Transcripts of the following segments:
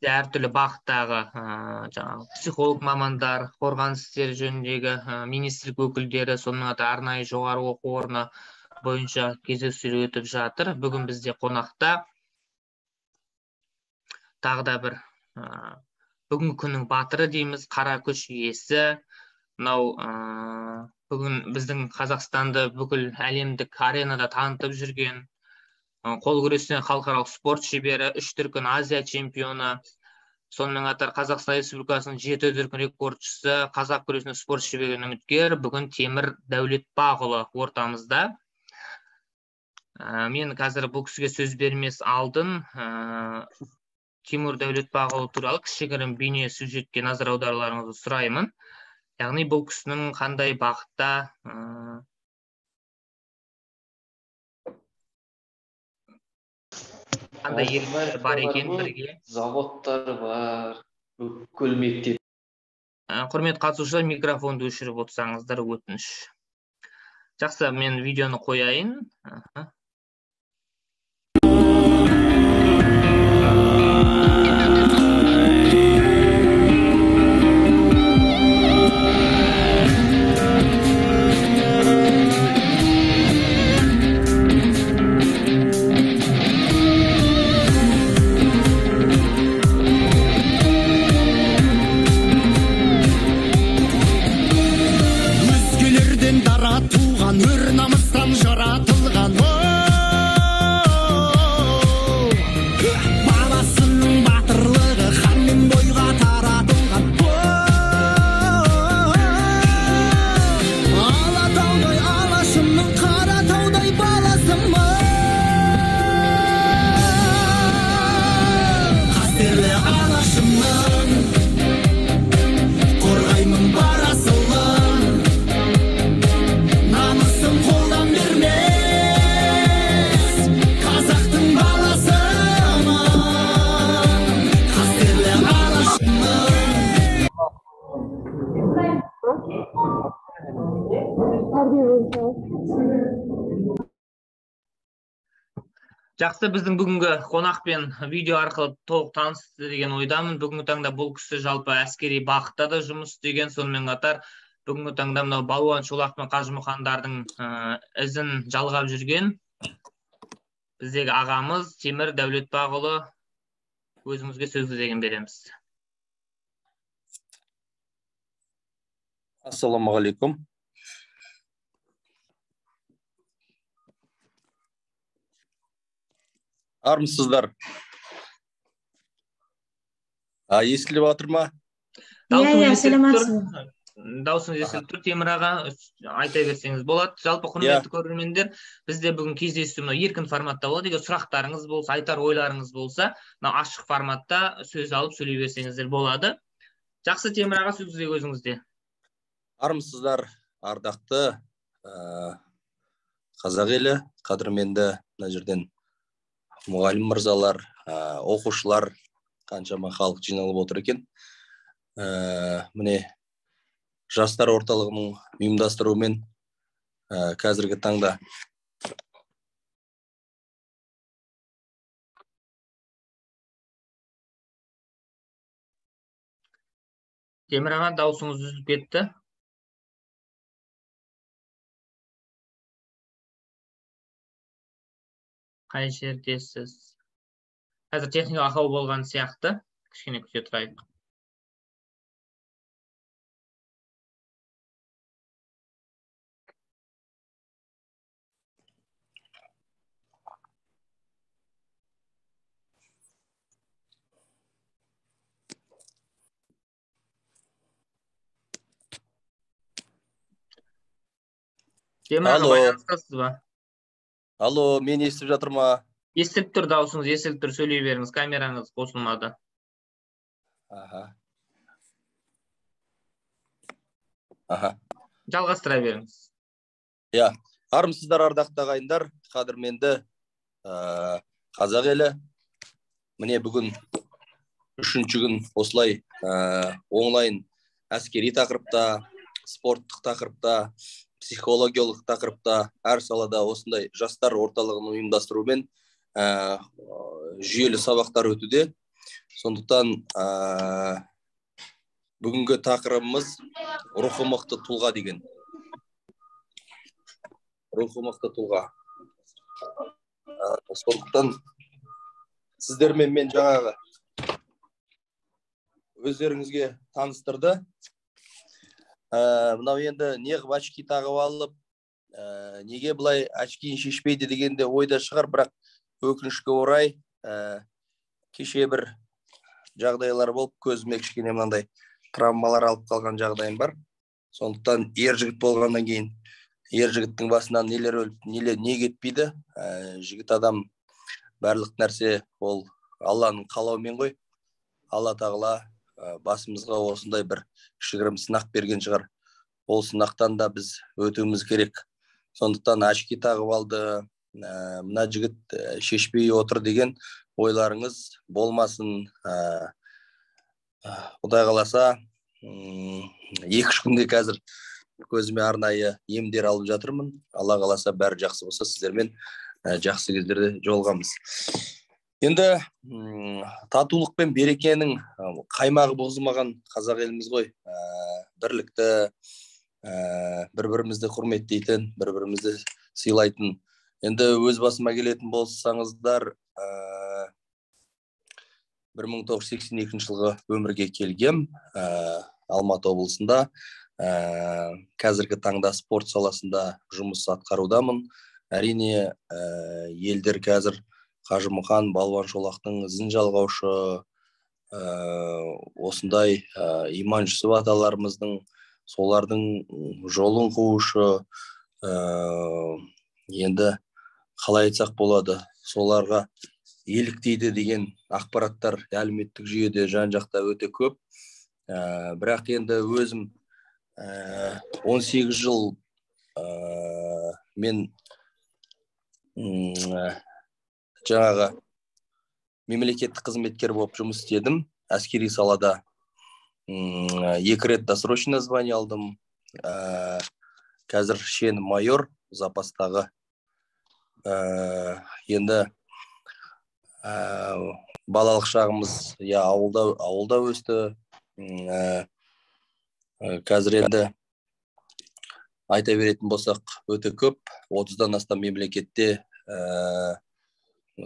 бізде әртүрлі бағыттағы жаңағы психолог мамандар, қорғаныс істері жөніндегі министрлік өкілдері, сонымен қатар арнайы жоғары оқу орны бойынша кездесулер өтіп жатыр. Бүгін бізде қонақта тағы да бір бүгінгі күннің батыры дейміз, қара күш иесі. Мынау бүгін біздің Қазақстанды бүкіл әлемдік аренада танытып жүрген қол күрестен халықаралық спорт шебері, 3 дүркін Азия чемпионы, сонымен қатар Қазақстан Республикасының 7 дүркін рекордшысы, қазақ күресінен спорт шеберіне үміткер, бүгін Темір Дәулетбақұлы ортамызда. Мен қазір бұл кісіге сөз бермес алдын Темір Дәулетбақұлы туралы кішігірім бейне сюжетке назар аударуларыңызды сұраймын. Яғни бұл кісінің қандай бағытта қандай еріктер бар екен бірге. Заводтар бар, бүкіл мектеп. Құрмет қатысушылар, микрофонды өшіріп отырсаңыздар өтініш. Жақсы, мен видеоны қояйын. Жақсы, біздің бүгінгі қонақпен видео арқылы толық танысты деген ойдамын. Бүгінгі таңда бұл кісі жалпы әскери бағытта да жұмыс істеген, сонымен қатар бүгінгі таңда мынау Балуан Шолақ пен Қажымұқандардың ізін жалғап жүрген біздегі ағамыз Темір Дәулетбақұлы, өзіңізге сөз кезегін береміз. Ассаламағалейкум. Армысыздар? Естіліп жатыр ма? Даусыңыз естіліп тұр, Темір аға, айта берсеңіз болады. Жалпы құрметті көрермендер, бізде бүгін кездесу еркін форматта болады. Егер сұрақтарыңыз болса, айтар ойларыңыз болса, ашық форматта сөз алып сөйлей берсеңіздер болады. Жақсы, Темір аға, сөз өзіңізде. Армысыздар, ардақты қазақ елі, қадірменді мына жерден мұғалім мырзалар, оқушылар, қаншама халық жиналып отыр екен. Міне жастар орталығының ұйымдастыруымен қазіргі таңда Темір аға, даусыңыз үзіліп кетті. Қай жердесіз? Қазір техника ақау болған сияқты. Кішкене күте тұрайық. Темір аға, байланыстасыз ба? Алло, мен естіп жатыр ма? Естіліп тұр, даусыңыз естіліп тұр, сөйлей беріңіз, камераңыз қосылмады. Жалғастыра беріңіз. Армысыздар, ардақты ағайындар, қадірменді қазақ елі. Міне бүгін 3-ші күн осылай онлайн әскери тақырыпта, спорттық тақырыпта, психологиялық тақырыпта, әр салада осындай жастар орталығының ұйымдастыруымен жүйелі сабақтар өтуде. Сондықтан бүгінгі тақырыбымыз рухы мықты тұлға деген. Рухы мықты тұлға. Сондықтан сіздермен мен жаңағы өздеріңізге таныстырды. Мынау енді неғып очки тағып алып, неге бұлай очкиін шешпейді дегенде ойда шығар, бірақ өкінішке орай кеше бір жағдайлар болып, көзіме кішкене мынандай травмалар алып қалған жағдайым бар. Сондықтан ер жігіт болғаннан кейін ер жігіттің басынан нелер өліп, не кетпейді. Жігіт адам барлық нәрсе ол Алланың қалауымен ғой. Алла тағала басымызға осындай бір кішігірім сынақ берген шығар. Ол сынақтан да біз өтуіміз керек. Сондықтан очки тағып алды, мына жігіт шешпей отыр деген ойларыңыз болмасын. Құдай қаласа, 2-3 күнде қазір көзіме арнайы емдер алып жатырмын. Алла қаласа бәрі жақсы болса, сіздермен жақсы кездерде жолығамыз. Енді татулық пен берекенің қаймағы бұзылмаған қазақ еліміз ғой. Бірлікті, бір-бірімізді құрметтейтін, бір-бірімізді сыйлайтын. Енді өз басыма келетін болсаңыздар, 1982 жылғы өмірге келгем, Алматы облысында. Қазіргі таңда спорт саласында жұмыс атқарудамын. Әрине, елдер қазір Қажымұқан, Балуан Шолақтың ізін жалғаушы, осындай иман жүсіп аталарымыздың солардың жолын қуушы, енді қалай айтсақ болады, соларға еліктейді деген ақпараттар әлеуметтік жүйеде жан-жақта өте көп. Бірақ енді өзім 18 жыл мен жаңағы мемлекеттік қызметкер болып жұмыс істедім. Әскери салада 2 рет досрочный звание алдым. Қазір шен майор запастағы. Енді балалық шағымыз ауылда өсті. Қазір енді айта беретін болсақ өте көп. 30-дан астам мемлекетте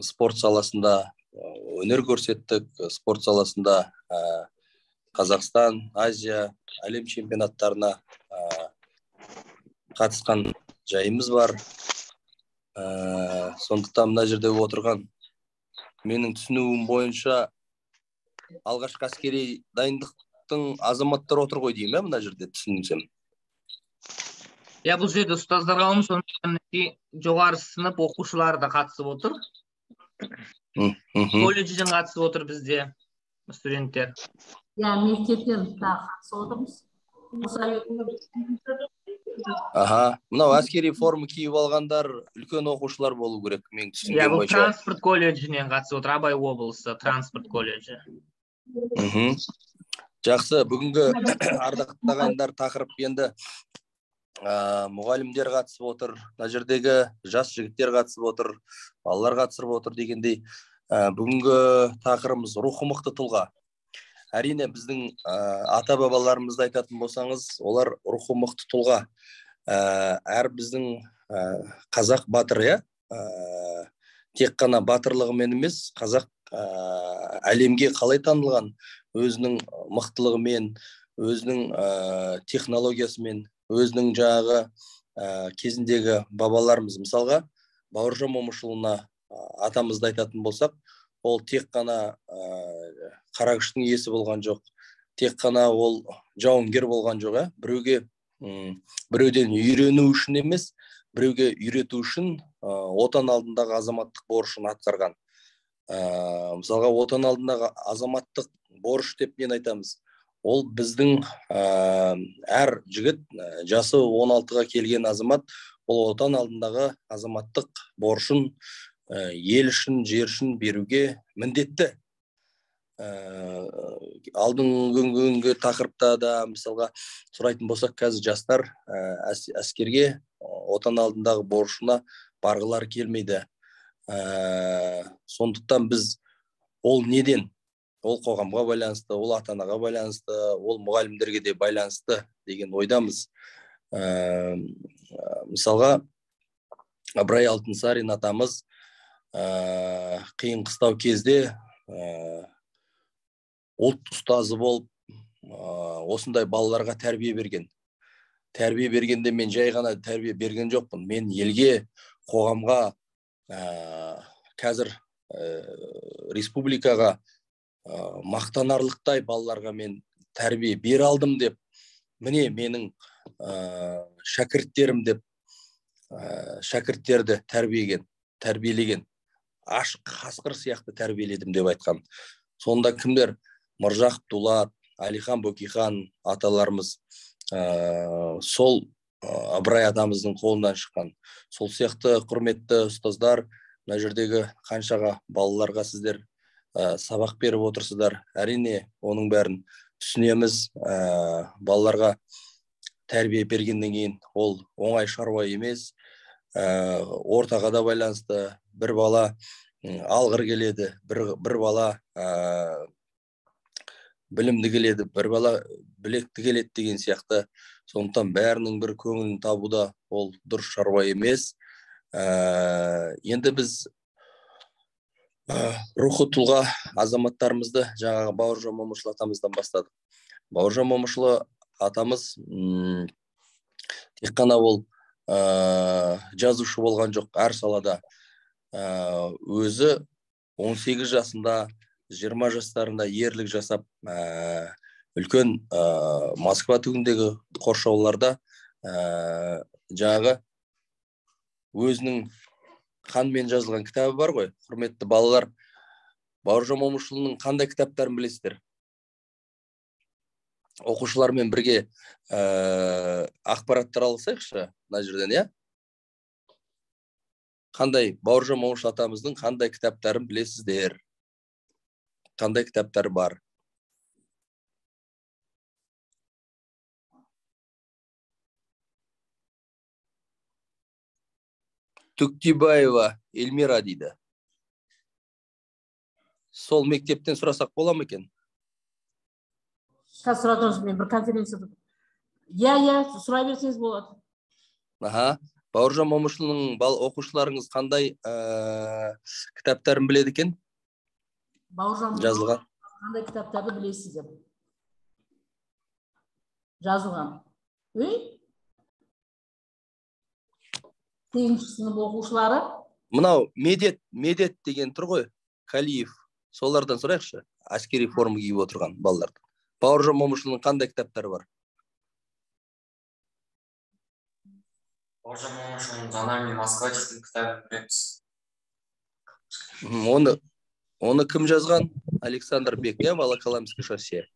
спорт саласында өнер көрсеттік. Спорт саласында Қазақстан, Азия, әлем чемпионаттарына қатысқан жайымыз бар. Сондықтан мына жерде отырған менің түсінуім бойынша алғашқы әскери дайындықтың азаматтар отыр ғой деймін, мына жерде түсінсем. Бұл жерде ұстаздарға алым, сондықтан жоғары сынып оқушылары да қатысып отыр. Колледжден қатысып отыр бізде студенттер. Мектептен қатысып отырмыз. Мынау әскери форма киіп алғандар үлкен оқушылар болу керек, мен түсінгенім Бұл бойынша. транспорт колледжінен қатысып отыр, Абай облысы транспорт колледжі. Жақсы, бүгінгі ардақты ағайындар тақырып енді мұғалімдер қатысып отыр, мына жердегі жас жігіттер қатысып отыр, балалар қатысып отыр дегендей. Бүгінгі тақырыбымыз рухы мықты тұлға. Әрине біздің ата-бабаларымызды айтатын болсаңыз, олар рухы мықты тұлға. Әр біздің қазақ батыр, тек қана батырлығымен емес, қазақ әлемге қалай танылған, өзінің мықтылығымен, өзінің технологиясымен, өзінің жағы кезіндегі бабаларымыз, мысалға Бауыржан Момышұлына атамызды айтатын болсақ, ол тек қана қара күштің иесі болған жоқ, тек қана ол жауынгер болған жоқ. Біреуден үйрену үшін емес, біреуге үйрету үшін отан алдындағы азаматтық борышын атқарған. Мысалға, отан алдындағы азаматтық борыш деп нені айтамыз? Ол біздің әр жігіт, жасы 16-ға келген азамат, ол отан алдындағы азаматтық борышын ел үшін, жер үшін беруге міндетті. Алдыңғы тақырыпта да мысалға сұрайтын болсақ, қазір жастар әскерге отан алдындағы борышына барғылар келмейді. Сондықтан біз ол неден? ол қоғамға байланысты, ол ата-анаға байланысты, ол мұғалімдерге де байланысты деген ойдамыз. Мысалға, Ыбырай Алтынсарин атамыз қиын қыстау кезде ұлт ұстазы болып, осындай балаларға тәрбие берген. Тәрбие бергенде мен жай ғана тәрбие берген жоқпын. Мен елге, қоғамға, қазір республикаға мақтанарлықтай балаларға мен тәрбие бере алдым деп, міне менің шәкірттерім деп, шәкірттерді тәрбиелеген, ашық қасқыр сияқты тәрбиеледім деп айтқан. Сонда кімдер? Мыржақып Дулат, Әлихан Бөкейхан аталарымыз сол Ыбырай атамыздың қолынан шыққан. Сол сияқты құрметті ұстаздар, мына жердегі қаншаға балаларға сіздер сабақ беріп отырсыздар. Әрине, оның бәрін түсінеміз. Балаларға тәрбие бергеннен кейін ол оңай шаруа емес. Ортаға да байланысты. Бір бала алғыр келеді, бір бала білімді келеді, бір бала білекті келеді деген сияқты. Сондықтан бәрінің бір көңілін табуда ол дұрыс шаруа емес. Енді біз рухы тұлға азаматтарымызды жаңағы Бауыржан Момышұлы атамыздан бастадық. Бауыржан Момышұлы атамыз тек қана ол жазушы болған жоқ, әр салада. Өзі 18 жасында, 20 жастарында ерлік жасап, үлкен Москва түбіндегі қоршауларда жаңағы өзінің қанмен жазылған кітабы бар ғой. Құрметті балалар, Бауыржан Момышұлының қандай кітаптарын білесіздер? Оқушылармен бірге ақпараттар алсайықшы мына жерден, иә? Қандай Бауыржан Момышұлы атамыздың қандай кітаптарын білесіздер? Қандай кітаптары бар? Түктибаева Эльмира дейді. Сол мектептен сұрасақ бола ма екен? Қазір сұрадыңыз, мен бір конференцияда. Иә, сұрай берсеңіз болады. Бауыржан Момышұлының оқушыларыңыз қандай кітаптарын біледі екен? Бауыржан жазылған. Қандай кітаптарды білесіздер? Жазылған. 8-ші сынып оқушылары? Мынау медет деген тұр ғой, Қалиев. Солардан сұрайықшы, әскери форма киіп отырған балаларды. Бауыржан Момышұлының қандай кітаптары бар? Бауыржан Момышұлының «Жана мен Москва» деген кітабын білеміз. Оны кім жазған? Александр Бек, иә, Волоколамский шоссе.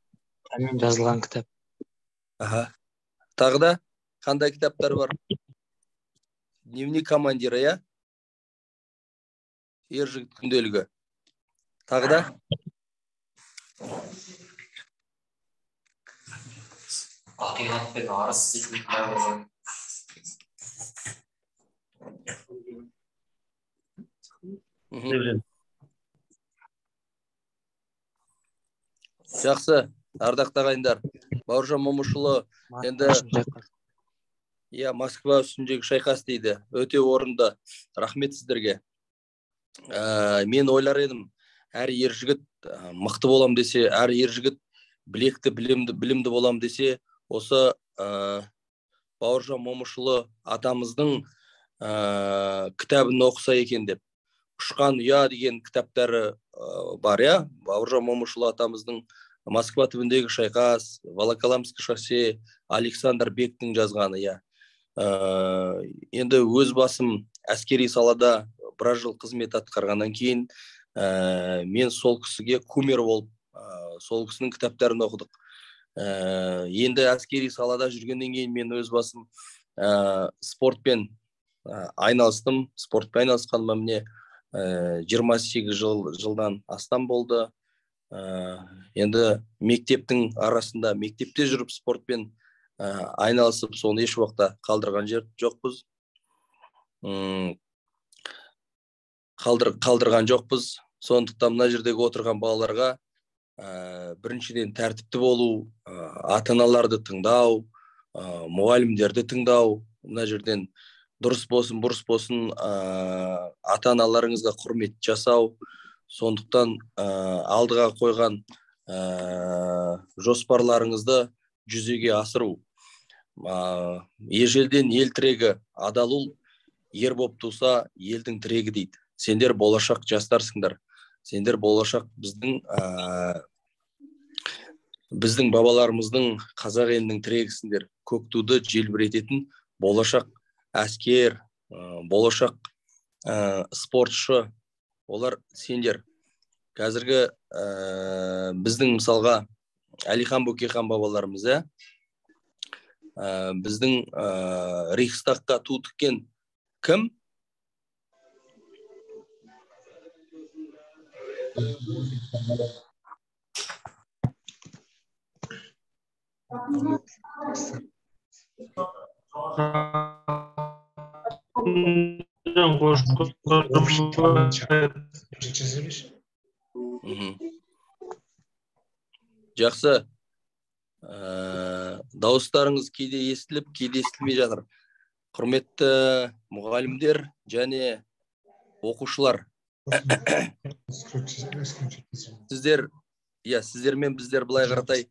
Мен жазылған кітап. Тағы да қандай кітаптар бар? Дневник командира, иә? Ер жігіт күнделігі. Тағы да? Ақиқат пен арыс деген кітабы бар. Жақсы, ардақты ағайындар. Бауыржан Момышұлы енді Москва үстіндегі шайқас дейді. Өте орынды. Рахмет сіздерге. Мен ойлар едім, әр ер жігіт мықты болам десе, әр ер жігіт білекті, білімді болам десе, осы Бауыржан Момышұлы атамыздың кітабын оқыса екен деп. Ұшқан ұя деген кітаптары бар, иә? Бауыржан Момышұлы атамыздың Москва түбіндегі шайқас, Волоколамский шоссе, Александр Бектің жазғаны, иә. Енді өз басым әскери салада біраз жыл қызмет атқарғаннан кейін мен сол кісіге кумир болып, сол кісінің кітаптарын оқыдық. Енді әскери салада жүргеннен кейін мен өз басым спортпен айналыстым. Спортпен айналысқаныма міне 28 жылдан астам болды. Енді мектептің арасында, мектепте жүріп спортпен айналысып, соны еш уақытта қалдырған жоқпыз. Қалдырған жоқпыз. Сондықтан мына жердегі отырған балаларға біріншіден тәртіпті болу, ата-аналарды тыңдау, мұғалімдерді тыңдау. Мына жерден дұрыс болсын, бұрыс болсын, ата-аналарыңызға құрмет жасау. Сондықтан алдыға қойған жоспарларыңызды жүзеге асыру. Ежелден ел тірегі, адал ұл ер боп туса, елдің тірегі дейді. Сендер болашақ жастарсыңдар. Сендер болашақ біздің бабаларымыздың, қазақ елінің тірегісіңдер. Көк туды желбірететін болашақ әскер, болашақ спортшы, олар сендер. Қазіргі біздің мысалға Әлихан Бөкейхан бабаларымыз, біздің Рейхстагқа ту тіккен кім? Жақсы. Дауыстарыңыз кейде естіліп, кейде естілмей жатыр. Құрметті мұғалімдер және оқушылар. Сіздермен біздер былай қаратай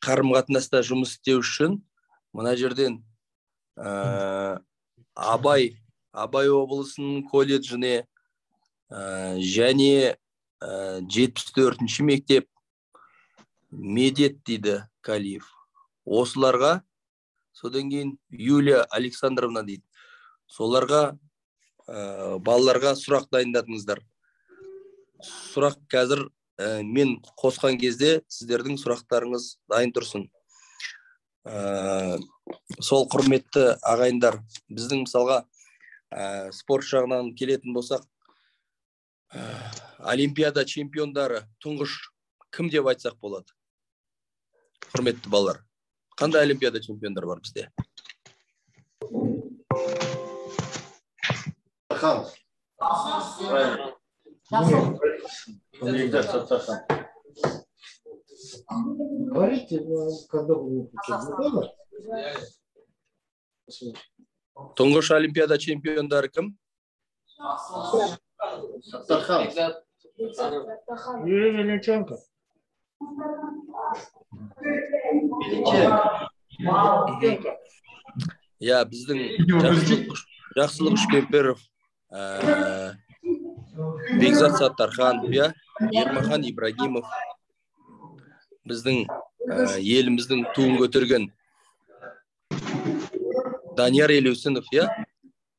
қарым-қатынаста жұмыс істеу үшін мына жерден Абай облысының колледжіне және 74-ші мектеп Медет дейді Калиев. Осыларға, содан кейін Юлия Александровна дейді. Соларға балаларға сұрақ дайындатыңыздар. Сұрақ қазір мен қосқан кезде сіздердің сұрақтарыңыз дайын тұрсын. Сол құрметті ағайындар, біздің мысалға спорт жағынан келетін болсақ, Олимпиада чемпиондары тұңғыш кім деп айтсақ болады? Құрметті балалар, қандай Олимпиада чемпиондары бар бізде? Тұңғыш Олимпиада чемпиондары кім? Юрий Величенко. Біздің Жақсылық Үшкемпіров, Бекзат Саттархан, Ермахан Ибрагимов, біздің еліміздің туын көтерген Данияр Елеусінов,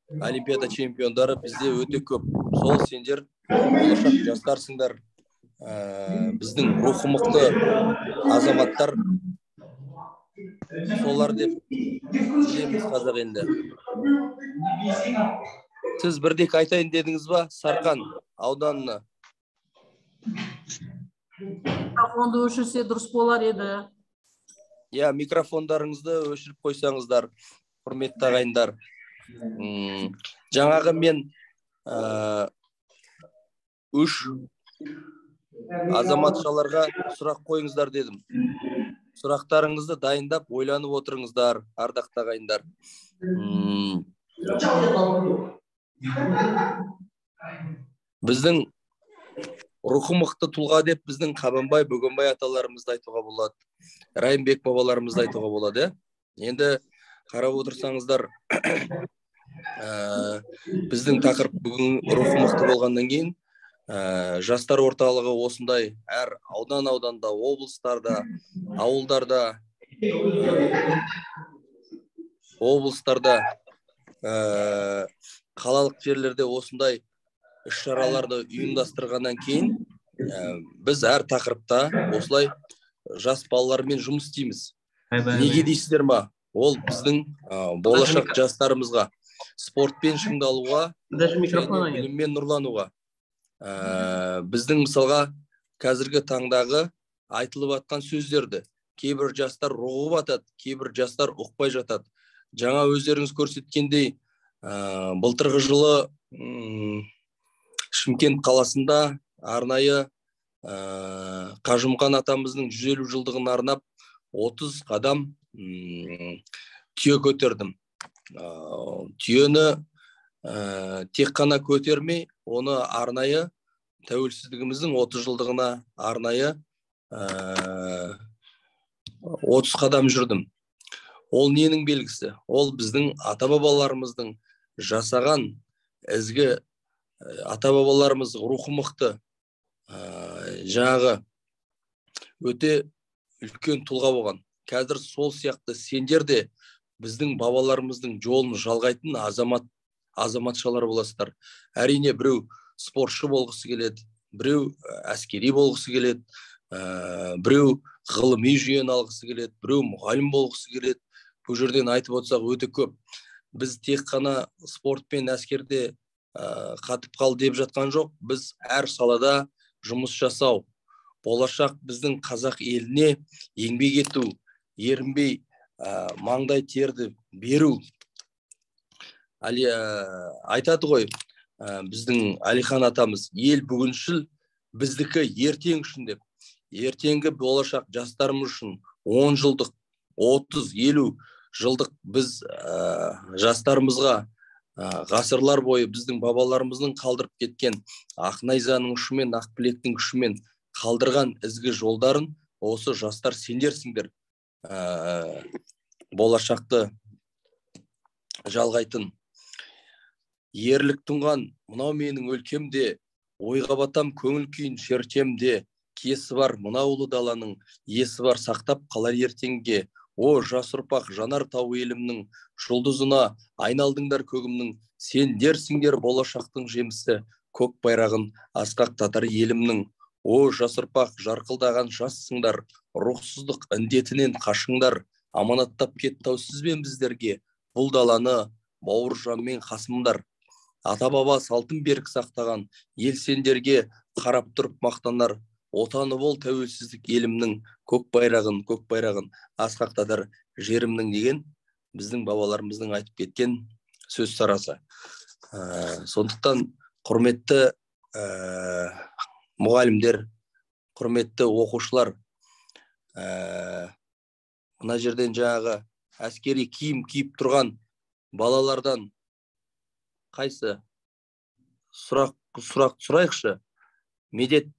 Олимпиада чемпиондары бізде өте көп. Сол сендер болашақ жастарсыңдар. Біздің рухы мықты азаматтар солар деп білеміз қазақ елінде. Сіз бірдек айтайын дедіңіз ба, Сарқан ауданына? Микрофонды өшірсе дұрыс болар еді. Микрофондарыңызды өшіріп қойсаңыздар, құрметті ағайындар. Жаңағы мен үш азаматшаларға сұрақ қойыңыздар дедім. Сұрақтарыңызды дайындап, ойланып отырыңыздар, ардақты ағайындар. Біздің рухы мықты тұлға деп біздің Қабанбай, Бөгенбай аталарымызды айтуға болады. Райымбек бабаларымызды айтуға болады. Енді қарап отырсаңыздар, біздің тақырып бүгін рухы мықты болғаннан кейін жастар орталығы осындай әр ауданда, облыстарда, ауылдарда, қалалық жерлерде осындай іс-шараларды ұйымдастырғаннан кейін біз әр тақырыпта осылай жас балалармен жұмыс істейміз. Неге дейсіздер ма? Ол біздің болашақ жастарымызға спортпен шыңдалуға, біліммен нұрлануға. Біздің мысалға қазіргі таңдағы айтылып атқан сөздерді кейбір жастар ұғып атады, кейбір жастар ұқпай жатады. Жаңа өздеріңіз көрсеткендей, былтырғы жылы Шымкент қаласында арнайы Қажымқан атамыздың 150 жылдығын арнап 30 қадам түйе көтердім. Түйені тек қана көтермей, оны арнайы тәуелсіздігіміздің 30 жылдығына арнайы 30 қадам жүрдім. Ол ненің белгісі? Ол біздің ата-бабаларымыздың жасаған ізгі, ата-бабаларымыз рухы мықты, жаңағы өте үлкен тұлға болған. Қазір сол сияқты сендер де біздің бабаларымыздың жолын жалғайтын азаматшалар боласыздар. Әрине біреу спортшы болғысы келеді, біреу әскери болғысы келеді, біреу ғылыми жүйені алғысы келеді, біреу мұғалім болғысы келеді. Бұл жерден айтып отырсақ өте көп. Біз тек қана спорт пен әскерде қатып қал деп жатқан жоқ. Біз әр салада жұмыс жасау, болашақ біздің қазақ еліне еңбек ету, ерінбей маңдай терді беру. Айтады ғой, біздің Әлихан атамыз, ел бүгіншіл, біздікі ертең үшін деп. Ертеңгі болашақ жастарымыз үшін 10 жылдық, 30-50 жылдық біз жастарымызға ғасырлар бойы біздің бабаларымыздың қалдырып кеткен ақ найзаның ұшымен, ақ білектің күшімен қалдырған ізгі жолдарын осы жастар сендерсіңдер. Болашақты жалғайтын. Ерлік тұнған мынау менің өлкемде, ойға батам көңіл күйін шертемде, киесі бар мынау ұлы даланың, есі бар сақтап қалар ертеңге. О, жас ұрпақ жанар тау елімнің, жұлдызына айналдыңдар көгімнің, сендерсіңдер болашақтың жемісі, көк байрағын асқақтатар елімнің. О, жас ұрпақ жарқылдаған жассыңдар, рухсыздық індетінен қашыңдар, аманаттап кеттау сізбен біздерге, бұл даланы бауыржанмен қасымдар. Ата-баба салтын берік сақтаған, ел сендерге қарап тұрып мақтанар, отаны бол тәуелсіздік елімнің, көк байрағын асқақтатар жерімнің деген біздің бабаларымыздың айтып кеткен сөз сарасы. Сондықтан құрметті мұғалімдер, құрметті оқушылар, мына жерден жаңағы әскери киім киіп тұрған балалардан қайсы сұрақ сұрайықшы? Медет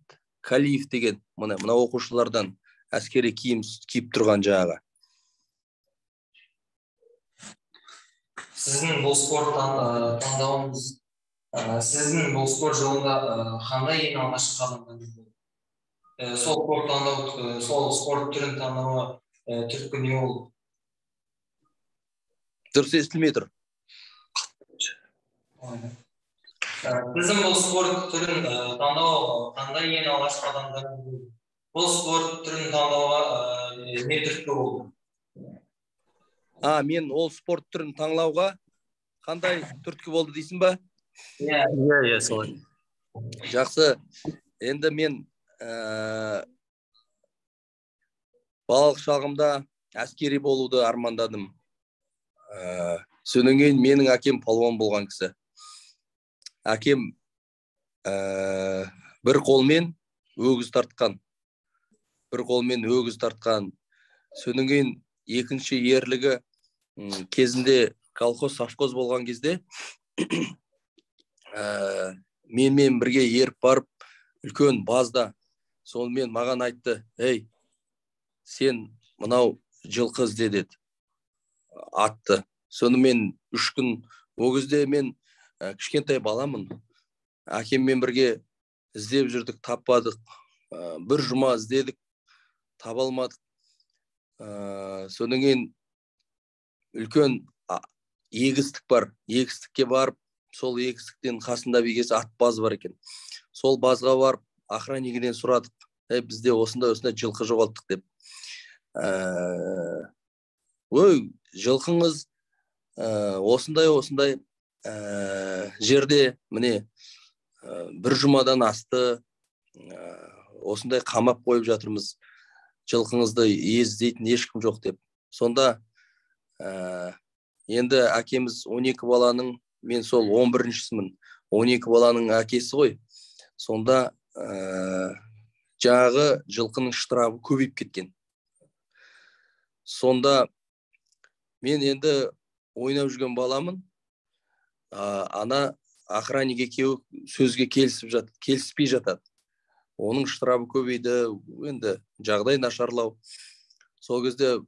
Қалиев деген мына оқушылардан әскери киім киіп тұрған жаңағы. Сіздің бұл спорт таңдауыңыз, сіздің бұл спорт жолында қандай ең алғашқы қадамдарыңыз болды? Сол спорт түрін таңдауға түрткі не болды? Дұрыс естілмей тұр. Сіздің бұл спорт түрін таңдауға қандай ең алғашқы қадамдарыңыз болды? Бұл спорт түрін таңдауға не түрткі болды? Мен ол спорт түрін таңдауға қандай түрткі болды дейсің ба? Иә, солай. Жақсы. Енді мен балалық шағымда әскери болуды армандадым. Содан кейін менің әкем палуан болған кісі. Әкем бір қолмен өгіз тартқан. Содан кейін екінші ерлігі кезінде колхоз совхоз болған кезде менімен бірге еріп барып үлкен базда сонымен маған айтты: "Ей, сен мынау жылқы ізде" деді. Атты. Сонымен 3 күн, ол кезде мен кішкентай баламын. Әкеммен бірге іздеп жүрдік, таппадық. Бір жұма іздедік, таба алмадық. Содан кейін үлкен егістік бар. Егістікке барып, сол егістіктен қасында бегесі ат базы бар екен. Сол базға барып, охраннигінен сұрадық: "Бізде осындай жылқы жоғалттық" деп. "Ой, жылқыңыз осындай жерде, міне, бір жұмадан асты, осындай қамап қойып жатырмыз, жылқыңызды іздейтін ешкім жоқ" деп. Сонда енді әкеміз 12 баланың, мен сол 11-шісімін, 12 баланың әкесі ғой. Сонда жаңағы жылқының штрафы көбейіп кеткен. Сонда мен енді ойнап жүрген баламын, ана охранник екеуі сөзге келіспей жатады. Оның штрафы көбейді, енді жағдай нашарлау. Сол кезде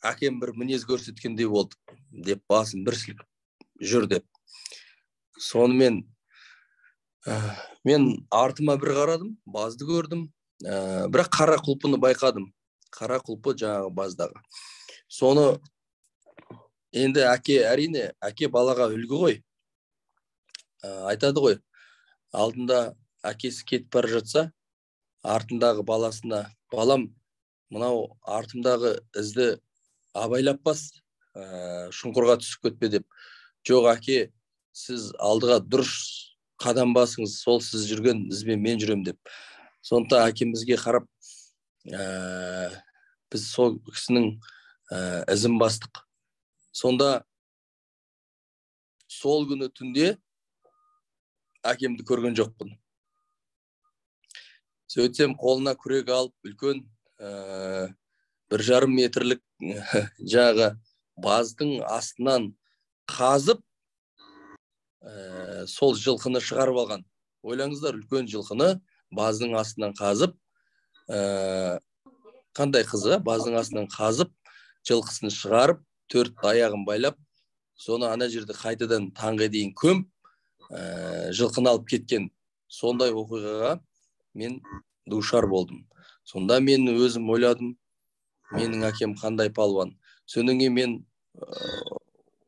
әкем бір мінез көрсеткендей болды, деп басын бір сілкіп жүр деп. Сонымен мен артыма бір қарадым, базды көрдім, бірақ қара құлпыны байқадым. Қара құлпы жаңағы баздағы. Соны енді әрине, әке балаға үлгі ғой. Айтады ғой, алдында әкесі кетіп бара жатса, артындағы баласына, балам, мынау артымдағы ізді абайлап бас, шұңқырға түсіп кетпе деп. Жоқ, әке, сіз алдыға дұрыс қадам басыңыз, сол сіз жүрген ізбен мен жүрем деп. Сондықтан әкемізге қарап, біз сол кісінің ізін бастық. Сонда сол күні түнде әкемді көрген жоқпын. Сөйтсем, қолына күрек алып, үлкен 1,5 метрлік жағы баздың астынан қазып, сол жылқыны шығарып алған. Ойлаңыздар, үлкен жылқыны баздың астынан қазып, қандай қызы, баздың астынан қазып, жылқысын шығарып, 4 аяғын байлап, соны ана жерде қайтадан таңға дейін көміп, жылқыны алып кеткен. Сондай оқиғаға мен душар болдым. Сонда мен өзім ойладым, менің әкем қандай палуан. Содан кейін мен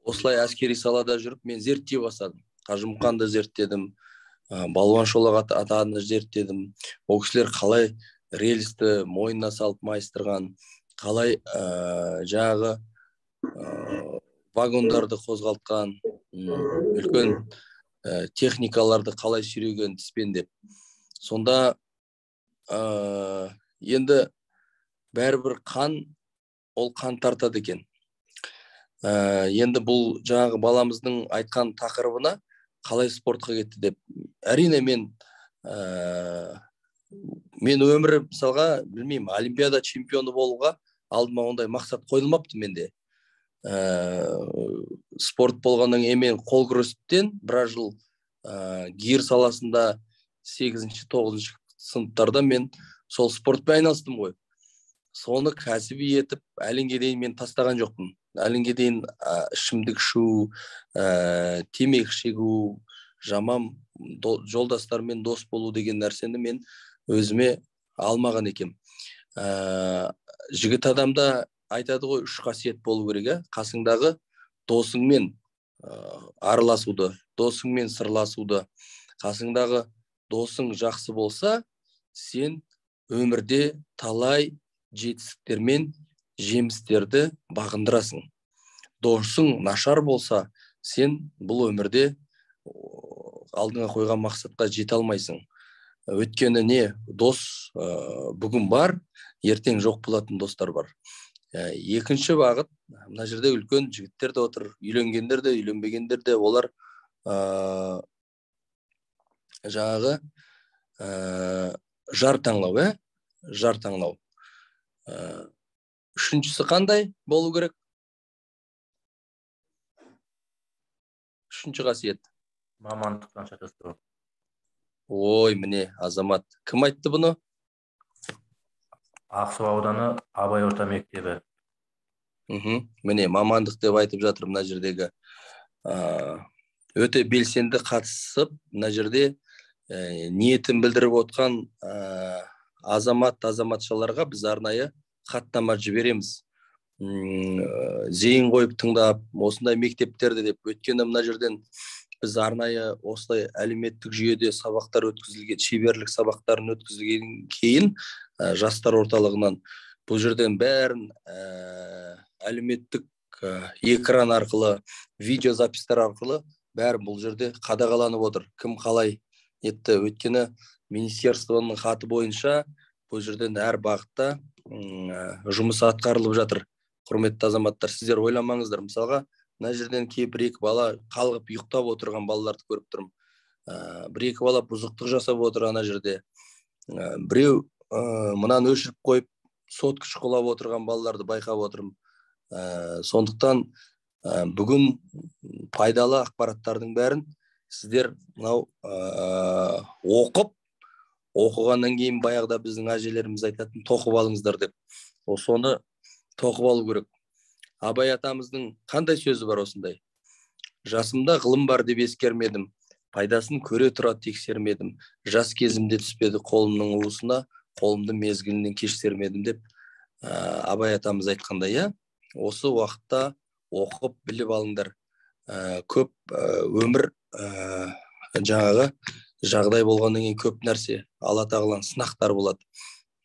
осылай әскери салада жүріп, мен зерттей бастадым. Қажымұқанды зерттедім, Балуан Шолақ атаны зерттедім. Ол кісілер қалай рельсті мойнына салып майыстырған, қалай жаңағы вагондарды қозғалтқан, үлкен техникаларды қалай сүйреген тіспен деп. Сонда енді бәрібір ол қан тартады екен. Енді бұл жаңағы баламыздың айтқан тақырыбына қалай спортқа кетті деп. Әрине мен өмірі мысалға, білмеймін, олимпиада чемпионы болуға алдыма ондай мақсат қойылмапты менде. Спорт болғаннан кейін мен қол күрестен біраз жыл гир саласында 8-9 сыныптарда мен сол спортпен айналыстым ғой. Соны кәсіби етіп, әліңге дейін мен тастаған жоқпын. Әліңге дейін ішімдік ішу, темекі шегу, жаман жолдастармен дос болу деген нәрсені мен өзіме алмаған екем. Жігіт адамда айтады ғой, 3 қасиет болу керек, қасыңдағы досыңмен араласуды, досыңмен сырласуды. Қасыңдағы досың жақсы болса, сен өмірде талай жетістіктер мен жемістерді бағындырасың. Досың нашар болса, сен бұл өмірде алдыңа қойған мақсатқа жете алмайсың. Өйткені не, дос бүгін бар, ертең жоқ болатын достар бар. Екінші бағыт, мына жерде үлкен жігіттер де отыр, үйленгендер де, үйленбегендер де, олар жаңағы жар таңлау, жар таңлау. Үшіншісі қандай болу керек? Үшінші қасиет. Мамандықтан шатастыру. Ой, міне, азамат. Кім айтты бұны? Ақсу ауданы Абай орта мектебі. Міне, мамандық деп айтып жатыр мына жердегі. Өте белсенді қатысып, мына жерде ниетін білдіріп отқан азаматшаларға біз арнайы хаттама жібереміз. Зейін қойып тыңдап, осындай мектептерді деп. Өткені мына жерден біз арнайы осылай әлеуметтік жүйеде сабақтар өткізілген, шеберлік сабақтарын өткізілген кейін жастар орталығынан бұл жерден бәрін әлеуметтік экран арқылы, видеозапистар арқылы бәрін бұл жерде қадағаланып отыр. Кім қалай етті? Өткені министерствоның хаты бойынша бұл жерден әр бағытта жұмыс атқарылып жатыр. Құрметті азаматтар, сіздер ойламаңыздар. Мысалға, мына жерден кейбір-екі бала қалғып ұйықтап отырған балаларды көріп тұрмын. Бір-екі бала бұзықтық жасап отыр ана жерде. Біреу мынаны өшіріп қойып сот күш қолап отырған балаларды байқап отырмын. Сондықтан бүгін пайдалы ақпараттардың бәрін сіздер мынау оқығаннан кейін баяғыда біздің әжелеріміз айтатын тоқып алыңыздар деп. Соны тоқып алу керек. Абай атамыздың қандай сөзі бар осындай? Жасымда ғылым бар деп ескермедім, пайдасын көре тұра тексермедім, жас кезімде түспеді қолымның уысына, қолымды мезгілінен кеш сермедім деп Абай атамыз айтқандай, иә? Осы уақытта оқып біліп алыңдар. Көп өмір жаңағы жағдай болғаннан кейін көп нәрсе Алла тағаланың сынақтар болады.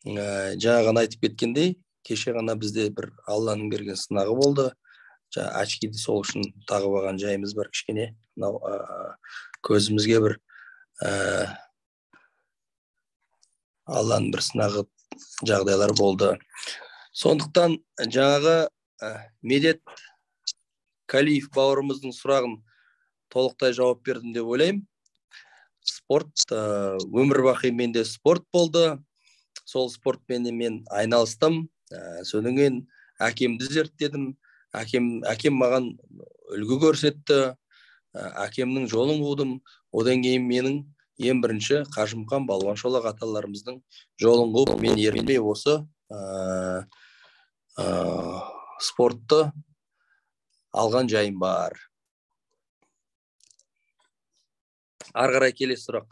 Жаңағыны айтып кеткендей, кеше ғана бізде бір Алланың берген сынағы болды. Очкиді сол үшін тағып алған жайымыз бар кішкене. Мынау көзімізге бір Алланың бір сынағы жағдайлар болды. Сондықтан жаңағы Медет Калиев бауырымыздың сұрағын толықтай жауап бердім деп ойлаймын. Спорт, өмір бақи менде спорт болды. Сол спортпен мен айналыстым. Содан кейін әкемді зерттедім. Әкем маған үлгі көрсетті. Әкемнің жолын қудым. Одан кейін менің ең бірінші Қажымқан Балуан Шолақ аталарымыздың жолын қуып, мен ермей осы спортты алған жайым бар. Ары қарай келесі сұрақ.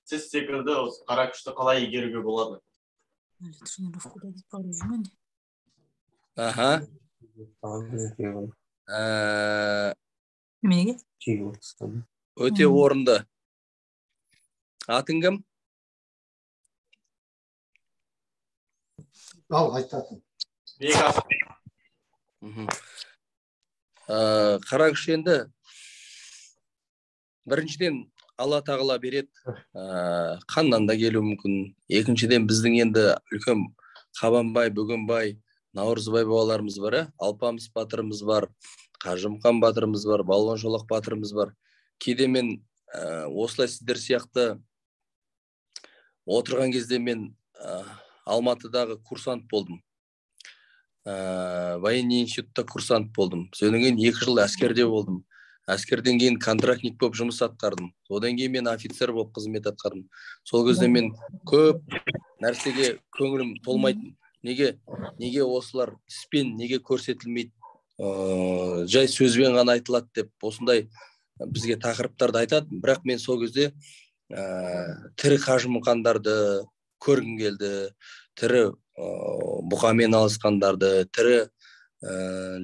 Сіз секілді қара күшті қалай игеруге болады? Аха. Өте орынды. Атың кім? Ал, айтатын. Қара күш енді біріншіден Алла тағала береді, қаннан да келуі мүмкін. Екіншіден біздің енді үлкен Қабанбай, Бөгенбай, Наурызбай бабаларымыз бар, Алпамыс батырымыз бар, Қажымқан батырымыз бар, Балуан Шолақ батырымыз бар. Кейде мен осылай сіздер сияқты отырған кезде мен Алматыдағы курсант болдым. Военный институтта курсант болдым. Содан кейін 2 жыл әскерде болдым. Әскерден кейін контрактник болып жұмыс атқардым. Одан кейін мен офицер болып қызмет атқардым. Сол кезде мен көп нәрсеге көңілім толмайтын. Неге осылар іспен неге көрсетілмейді? Жай сөзбен ғана айтылады деп осындай бізге тақырыптарды айтады. Бірақ мен сол кезде тірі Қажымқандарды көргім келді. Тірі бұқамен алысқандарды, тірі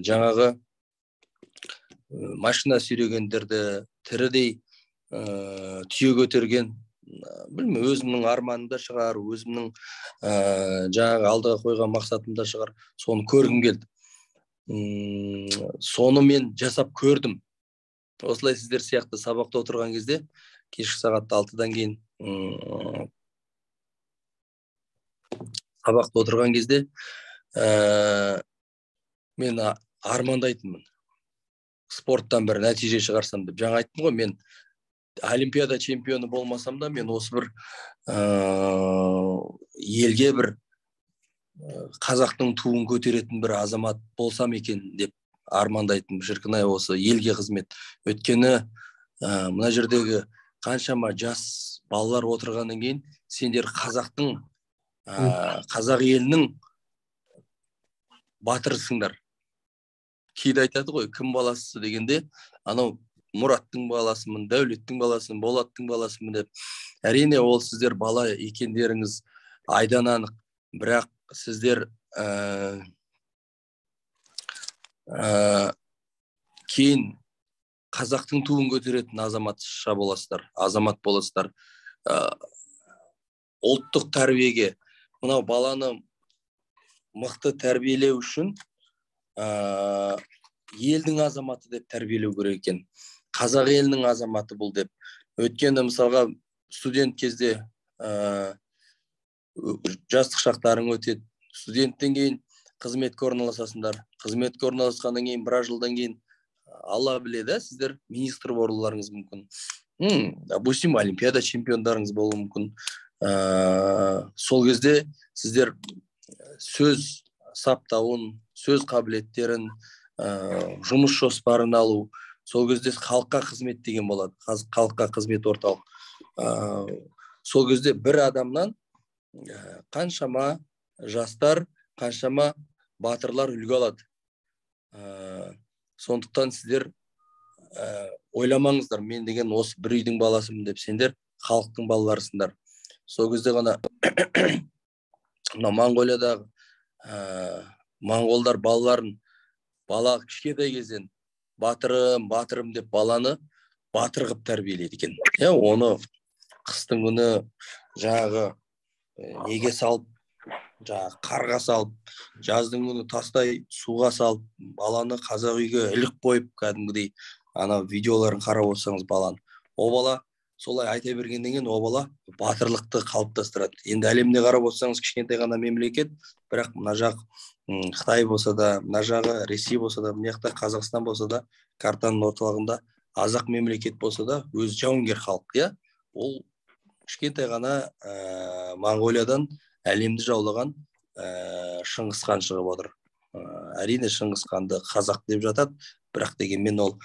жаңағы машина сүйрегендерді, тірідей түйе көтерген, білмеймін, өзімнің арманымда шығар, өзімнің жаңағы алдыға қойған мақсатымда шығар, соны көргім келді. Соны мен жасап көрдім. Осылай сіздер сияқты сабақта отырған кезде, кешкі сағат 6-дан кейін сабақта отырған кезде мен армандайтынмын. Спорттан бір нәтиже шығарсам деп. Жаңа айттым ғой, мен олимпиада чемпионы болмасам да, мен осы бір елге бір қазақтың туын көтеретін бір азамат болсам екен деп армандайтын. Шіркін-ай, осы елге қызмет. Өткені мына жердегі қаншама жас балалар отырғаннан кейін сендер қазақтың, қазақ елінің батырсыңдар. Кейде айтады ғой, кім баласы дегенде, анау Мұраттың баласымын, Дәулеттің баласымын, Болаттың баласымын деп. Әрине, ол сіздер бала екендеріңіз айдан анық. Бірақ сіздер кейін қазақтың туын көтеретін азаматша боласыздар, азамат боласыздар. Ұлттық тәрбиеге, мынау баланы мықты тәрбиелеу үшін елдің азаматы деп тәрбиелеу керек екен. Қазақ елінің азаматы бұл деп. Өткенде мысалға студент кезде жастық шақтарың өтеді. Студенттен кейін қызметке орналасасыңдар. Қызметке орналасқаннан кейін, бір жылдан кейін, алла біледі, сіздер министр болуларыңыз мүмкін. Допустим, олимпиада чемпиондарыңыз болуы мүмкін. Сол кезде сіздер сөз саптауын, сөз қабілеттерін, жұмыс жоспарын алу, сол кезде халыққа қызмет деген болады. Халыққа қызмет орталық. Сол кезде бір адамнан қаншама жастар, қаншама батырлар үлгі алады. Сондықтан сіздер ойламаңыздар, мен деген осы бір үйдің баласымын деп, сендер халықтың балаларысыңдар. Сол кезде ғана Моңғолиядағы моңғолдар балаларын, бала кішкентай кезден батырым деп баланы батыр қып тәрбиелейді екен. Оны қыстың күні жаңағы неге салып, қарға салып, жаздың күні тастай суға салып, баланы қазақ үйге ілік қойып, кәдімгідей ана видеоларын қарап отырсаңыз баланы, о бала солай айта бергеннен кейін, о бала батырлықты қалыптастырады. Енді әлемде қарап отырсаңыз кішкентай ғана мемлекет, бірақ мына жақ Қытай болса да, мына жағы Ресей болса да, мына жақта Қазақстан болса да, картаның орталығында азақ мемлекет болса да, өз жауынгер халық, ол кішкентай ғана Моңғолиядан әлемді жаулаған Шыңғыс хан шығып отыр. Әрине Шыңғыс ханды қазақ деп жатады, бірақ дегенмен ол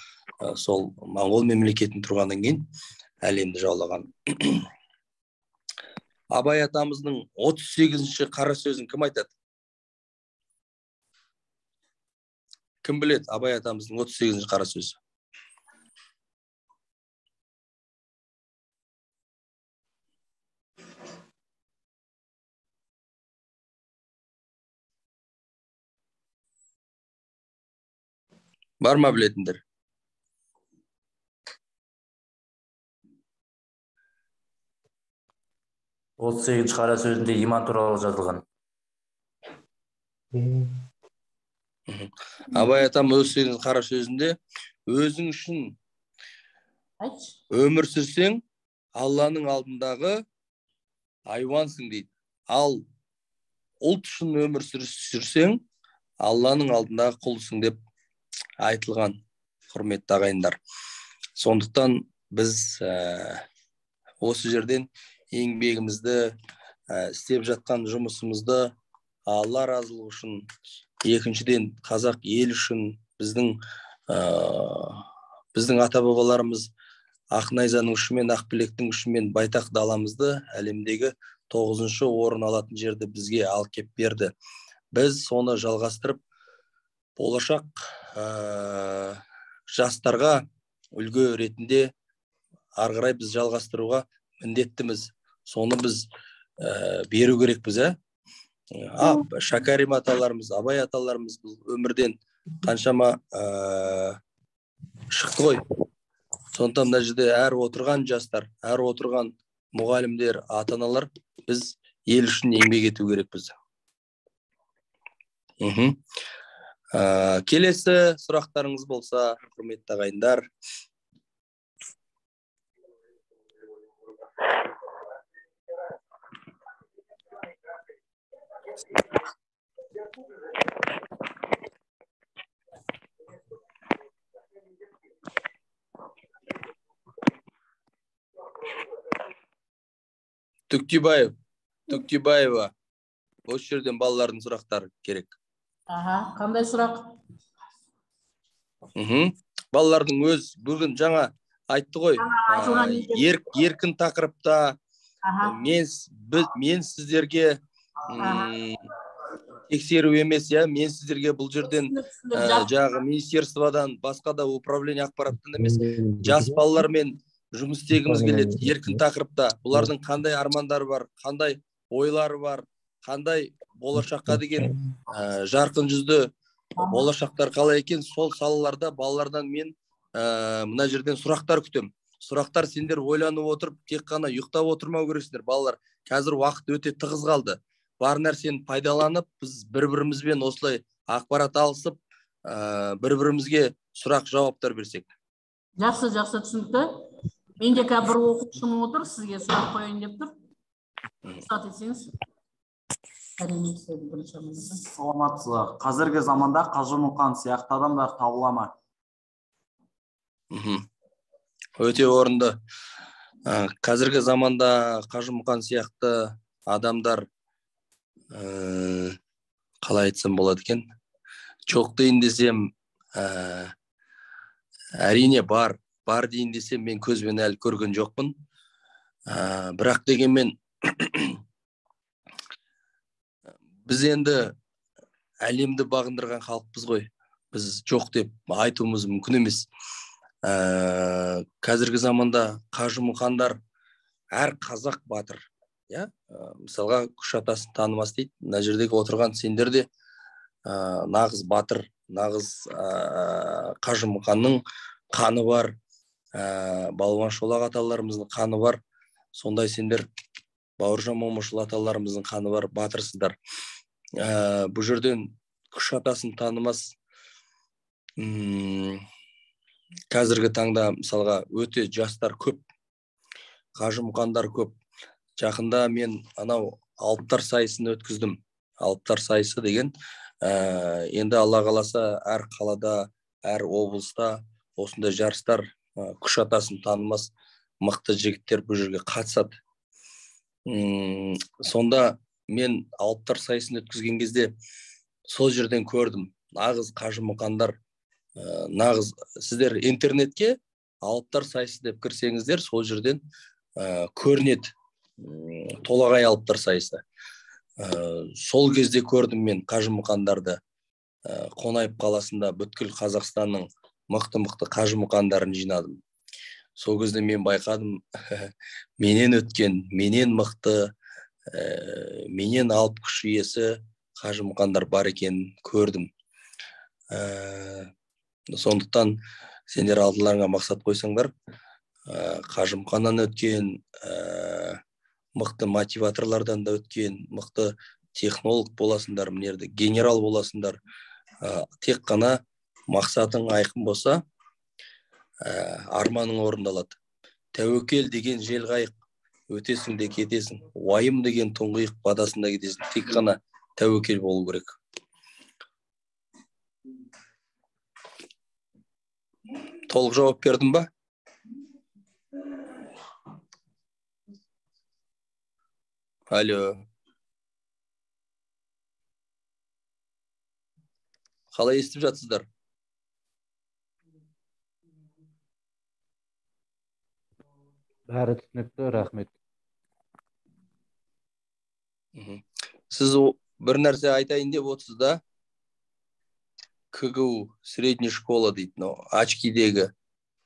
сол моңғол мемлекетін тұрғаннан кейін әлемді жаулаған. Абай атамыздың 38-ші қара сөзін кім айтады? Кім біледі Абай атамыздың 38-ші қара сөзі? Бар ма білетіндер? Ол 38-ші қара сөзінде иман туралы жазылған. Абай атам 38-ші қара сөзінде өзің үшін өмір сүрсең, Алланың алдындағы айуансың дейді. Ал ұлт үшін өмір сүрсең, Алланың алдындағы құлсың деп айтылған, құрметті ағайындар. Сондықтан біз осы жерден еңбегімізді, істеп жатқан жұмысымызды Алла разылығы үшін, екіншіден қазақ ел үшін, біздің ата-бабаларымыз Ақнайзаның ұшымен, Ақбілектің ұшымен байтақ даламызды әлемдегі 9-шы орын алатын жерді бізге алып кеп берді. Біз соны жалғастырып, болашақ жастарға үлгі ретінде ары қарай біз жалғастыруға міндеттіміз. Соны біз беру керекпіз. Шәкәрім аталарымыз, Абай аталарымыз өмірден қаншама шықты ғой. Сондықтан мына жерде әр отырған жастар, әр отырған мұғалімдер, ата-аналар, біз ел үшін еңбек ету керекпіз. Келесі сұрақтарыңыз болса, құрметті ағайындар. Түктибаева, осы жерден балалардың сұрақтары керек. Қандай сұрақ? Балалардың өз бүгін жаңа айтты ғой, еркін тақырыпта мен сіздерге тексеру емес, мен сіздерге бұл жерден жағы министерстводан, басқа да управление ақпараттан емес, жас балалармен жұмыс істегіміз келеді, еркін тақырыпта. Бұлардың қандай армандары бар, қандай ойлары бар, қандай болашаққа деген жарқын жүзді болашақтар қалай екен, сол салаларда балалардан мен мына жерден сұрақтар күтем. Сұрақтар сендер ойланып отырып, тек қана ұйықтап отырмау керексіңдер. Балалар, қазір уақыт өте тығыз қалды. Бар нәрсені пайдаланып, біз бір-бірімізбен осылай ақпарат алысып, бір-бірімізге сұрақ жауаптар берсек. Жақсы түсінікті. Менде қазір бір оқушым отыр, сізге сұрақ қояйын деп тұр. Рұқсат етсеңіз. әрине сізді бірінші орында. Саламатсыз. Қазіргі заманда Қажымұқан сияқты адамдар табыла ма? Өте орынды. Қазіргі заманда Қажымұқан сияқты адамдар қалай айтсам болады екен? Жоқ дейін десем, әрине бар дейін десем, мен көзбен әлі көрген жоқпын. Бірақ дегенмен біз енді әлемді бағындырған халықпыз ғой. Біз жоқ деп айтуымыз мүмкін емес. Қазіргі заманда Қажымұқандар әр қазақ батыр. Мысалға күш атасын танымас дейді. Мына жердегі отырған сендер де нағыз батыр, нағыз Қажымұқанның қаны бар, Балуан Шолақ аталарымыздың қаны бар. Сондай сендер Бауыржан Момышұлы аталарымыздың қаны бар, батырсыздар. Бұл жерден күш атасын танымас қазіргі таңда мысалға өте жастар көп, Қажымұқандар көп. Жақында мен анау алыптар сайысын өткіздім. Алыптар сайысы деген енді Алла қаласа әр қалада, әр облыста осындай жарыстар, күш атасын танымас мықты жігіттер бұл жерге қатысады. Сонда мен алыптар сайысын өткізген кезде сол жерден көрдім. Нағыз Қажымұқандар, нағыз сіздер интернетке алыптар сайысы деп кірсеңіздер, сол жерден көрінеді. Толағай алыптар сайысы. Сол кезде көрдім мен Қажымұқандарды. Қонаев қаласында бүткіл Қазақстанның мықты Қажымұқандарын жинадым. Сол кезде мен байқадым, менен өткен, менен мықты, менен алып күш иесі Қажымұқандар бар екенін көрдім. Сондықтан сендер алдыларыңа мақсат қойсаңдар, Қажымұқаннан өткен, мықты мотиваторлардан да өткен, мықты технолог боласыңдар, мінерді генерал боласыңдар. Тек қана мақсатың айқын болса, арманың орындалады. Тәуекел деген жел қайық, өтесің де кетесің. Уайым деген тұңғиық, бадасында кетесің. Тек қана тәуекел болу керек. Толық жауап бердім ба? Алло. Қалай естіп жатсыздар? Бәрі түсінікті, рахмет. Сіз бір нәрсе айтайын деп отырсыз да? КГУ, средняя школа дейді, очкидегі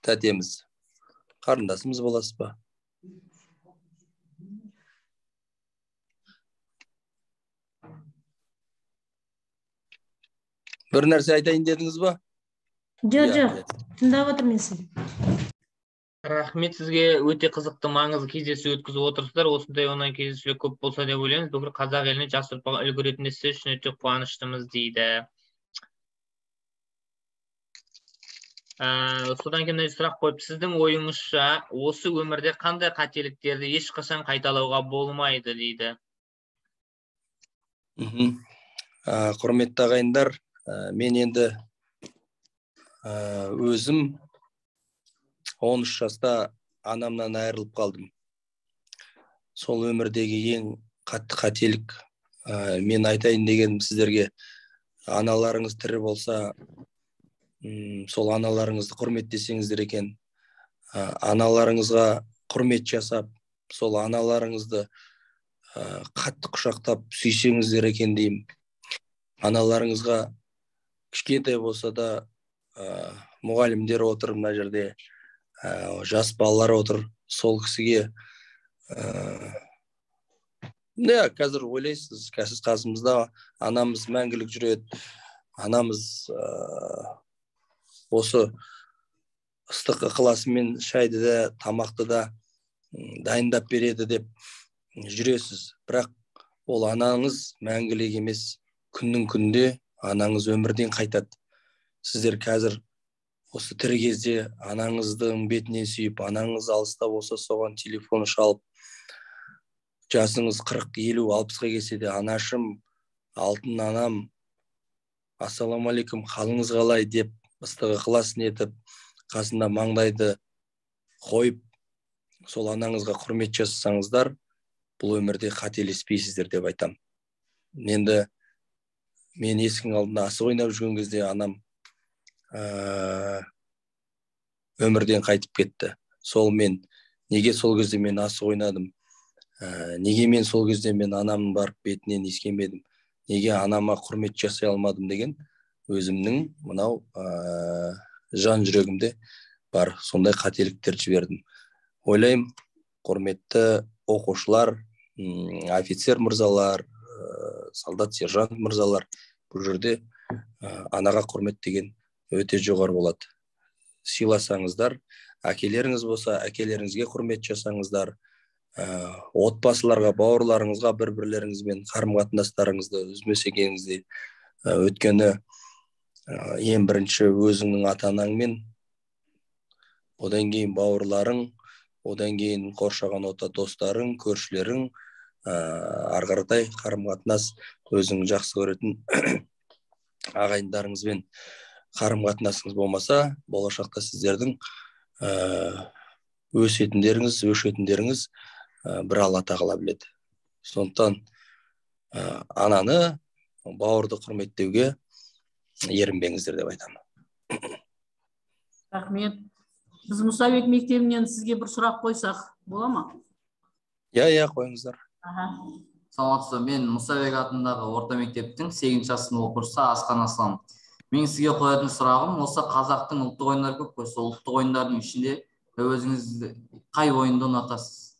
тәтеміз. Қарындасымыз боласыз ба? Бір нәрсе айтайын дедіңіз ба? Жоқ, тыңдап отырмын мен сізді. Рахмет сізге, өте қызықты, маңызды кездесу өткізіп отырсыздар. Осындай онлайн кездесулер көп болса деп ойлаймыз. Бүкіл қазақ еліне, жас ұрпаққа үлгі ретінде сіз үшін өте қуаныштымыз дейді. Содан кейін сұрақ қойып, сіздің ойыңызша осы өмірде қандай қателіктерді ешқашан қайталауға болмайды дейді. Құрметті ағайындар, мен енді өзім 13 жаста анамнан айырылып қалдым. Сол өмірдегі ең қатты қателік, мен айтайын дегенім сіздерге, аналарыңыз тірі болса, сол аналарыңызды құрметтесеңіздер екен. Аналарыңызға құрмет жасап, сол аналарыңызды қатты құшақтап сүйсеңіздер екен деймін. Аналарыңызға кішкентай болса да мұғалімдер отыр мына жерде, жас балалар отыр, сол кісіге қазір ойлайсыз, кәсіз қасымызда анамыз мәңгілік жүреді, анамыз осы ыстық ықыласымен шайды да, тамақты да дайындап береді деп жүресіз. Бірақ ол анаңыз мәңгілік емес, күннің күнде анаңыз өмірден қайтады. Сіздер қазір осы тірі кезде анаңыздың бетінен сүйіп, анаңыз алыста болса соған телефон шалып, жасыңыз 40, 50, 60-ға келсе де анашым, алтын анам, ассалаумағалейкум, қалыңыз қалай деп ыстығы ықыласын етіп, қасында маңдайды қойып, сол анаңызға құрмет жасасаңыздар, бұл өмірде қателеспейсіздер деп айтам. Енді мен есіктің алдында асық ойнап жүрген кезде анам өмірден қайтып кетті. Неге сол кезде мен асық ойнадым? Неге мен сол кезде мен анамның барып бетінен иіскемедім? Неге анама құрмет жасай алмадым деген өзімнің мынау жан жүрегімде бар. Сондай қателіктер жібердім. Ойлаймын, құрметті оқушылар, офицер мырзалар, солдат сержант мырзалар, бұл жерде анаға құрмет деген өте жоғары болады. Сыйласаңыздар, әкелеріңіз болса, әкелеріңізге құрмет жасаңыздар, отбасыларға, бауырларыңызға бір-бірлеріңізбен қарым-қатынастарыңызды үзбесеңіздер, өткені ең бірінші өзіңнің ата-анаңмен, одан кейін бауырларың, одан кейін қоршаған орта достарың, көршілерің, ары қаратай қарым-қатынас өзің жақсы көретін ағайындарыңызбен қарым-қатынасыңыз болмаса, болашақта сіздердің өшетіндеріңіз бір Алла тағала біледі. Сондықтан ананы, бауырды құрметтеуге ерінбеңіздер деп айтамын. Рахмет. Біз Мұсабек мектебінен сізге бір сұрақ қойсақ, бола ма? Иә, қойыңыздар. Саламатсыз, мен Мұсабек атындағы орта мектептің 8-ші сынып оқушысы Асқан Аслан. Мен сізге қоятын сұрағым, осы қазақтың ұлттық ойындары көп қой, сол ұлттық ойындардың ішінде өзіңіз қай ойынды ұнатасыз?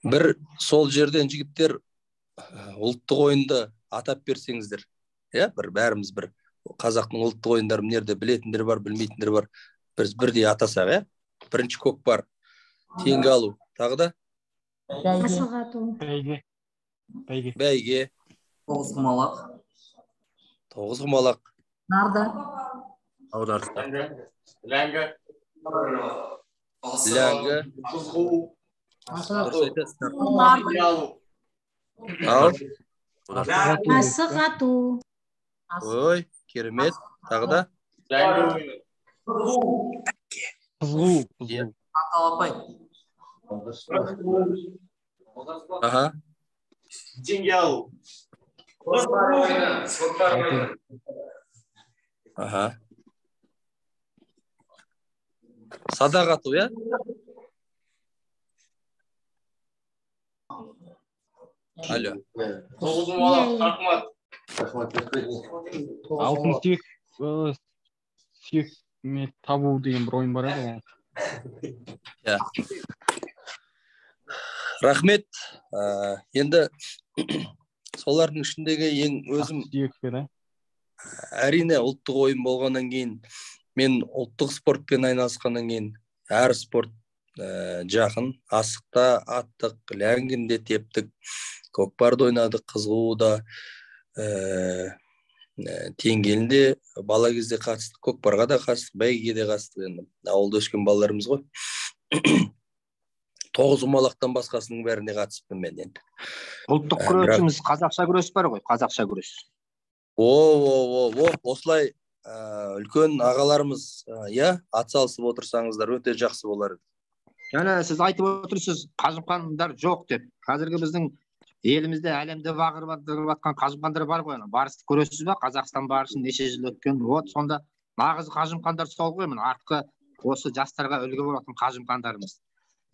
Бір сол жерден жігіттер ұлттық ойынды атап берсеңіздер. Бәріміз бір қазақтың ұлттық ойындарын нерде білетіндер бар, білмейтіндер бар. Біз бірдей атасақ, бірінші көкпар, теңге алу, тағы да? Бәйге. Тоғызқұмалақ. Тоғызқұмалақ. Нарда. Ләңгі. Асық ату. Ой, керемет. Тағы да? Қызғу. Аталапай. Теңге алу. Садақ ату, я? Алло. Алтын сүйек табу деген бір ойын бар еді. Рахмет. Енді солардың ішіндегі ең өзім әрине ұлттық ойын болғаннан кейін, мен ұлттық спортпен айналысқаннан кейін әр спорт жақын. Асықта аттық, ләңгінде тептік, көкпарды ойнадық, қызғуда, теңгелінде бала кезде қатыстық, көкпарға да қатыстық, бәйгеге де қатыстық. Ауылда өскен балаларымыз ғой. Тоғызқұмалақтан басқасының бәріне қатысыппын мен енді. Ұлттық күресіміз қазақша күрес бар ғой, қазақша күрес. Осылай үлкен ағаларымыз атсалысып отырсаңыздар өте жақсы болар. Жаңа сіз айтып отырсыз, қажымқандар жоқ деп. Қазіргі біздің елімізде әлемде бағындырып жатқан қажымқандар бар ғой. Барысты көресіз бе? Қазақстан барысын неше жыл өткен. Сонда нағыз қажымқандар сол ғой. Артқы осы жастарға үлгі болатын қажымқандарымыз.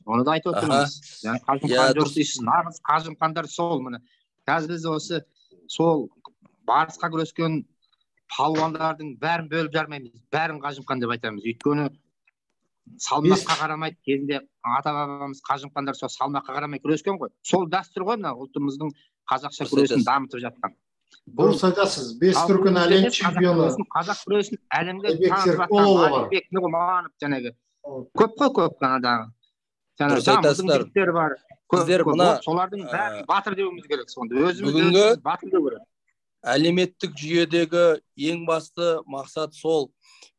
Оны да айтып отырмыз. Қажымқан жоқ дейсіз. Нағыз қажымқандар сол. Қазір біз осы сол барысқа күрескен палуандардың бәрін бөліп жармаймыз. Бәрін қажымқан деп айтамыз. Өйткені салмаққа қарамайды. Кезінде ата-бабамыз қажымқандар сол салмаққа қарамай күрескен ғой. Сол дәстүр ғой мына ұлтымыздың қазақша күресін дамытып жатқан. Дұрыс айтасыз. 5 дүркін әлем чемпионы. Қазақ күресін әлемге танытып жатқан Алибек Нұғыманов жаңағы көп қой көп қанадағы. Дұрыс айтасыздар. Солардың бәрін батыр деуіміз керек. Сонда өзіміз батыр деу керек. Әлеуметтік жүйедегі ең басты мақсат сол.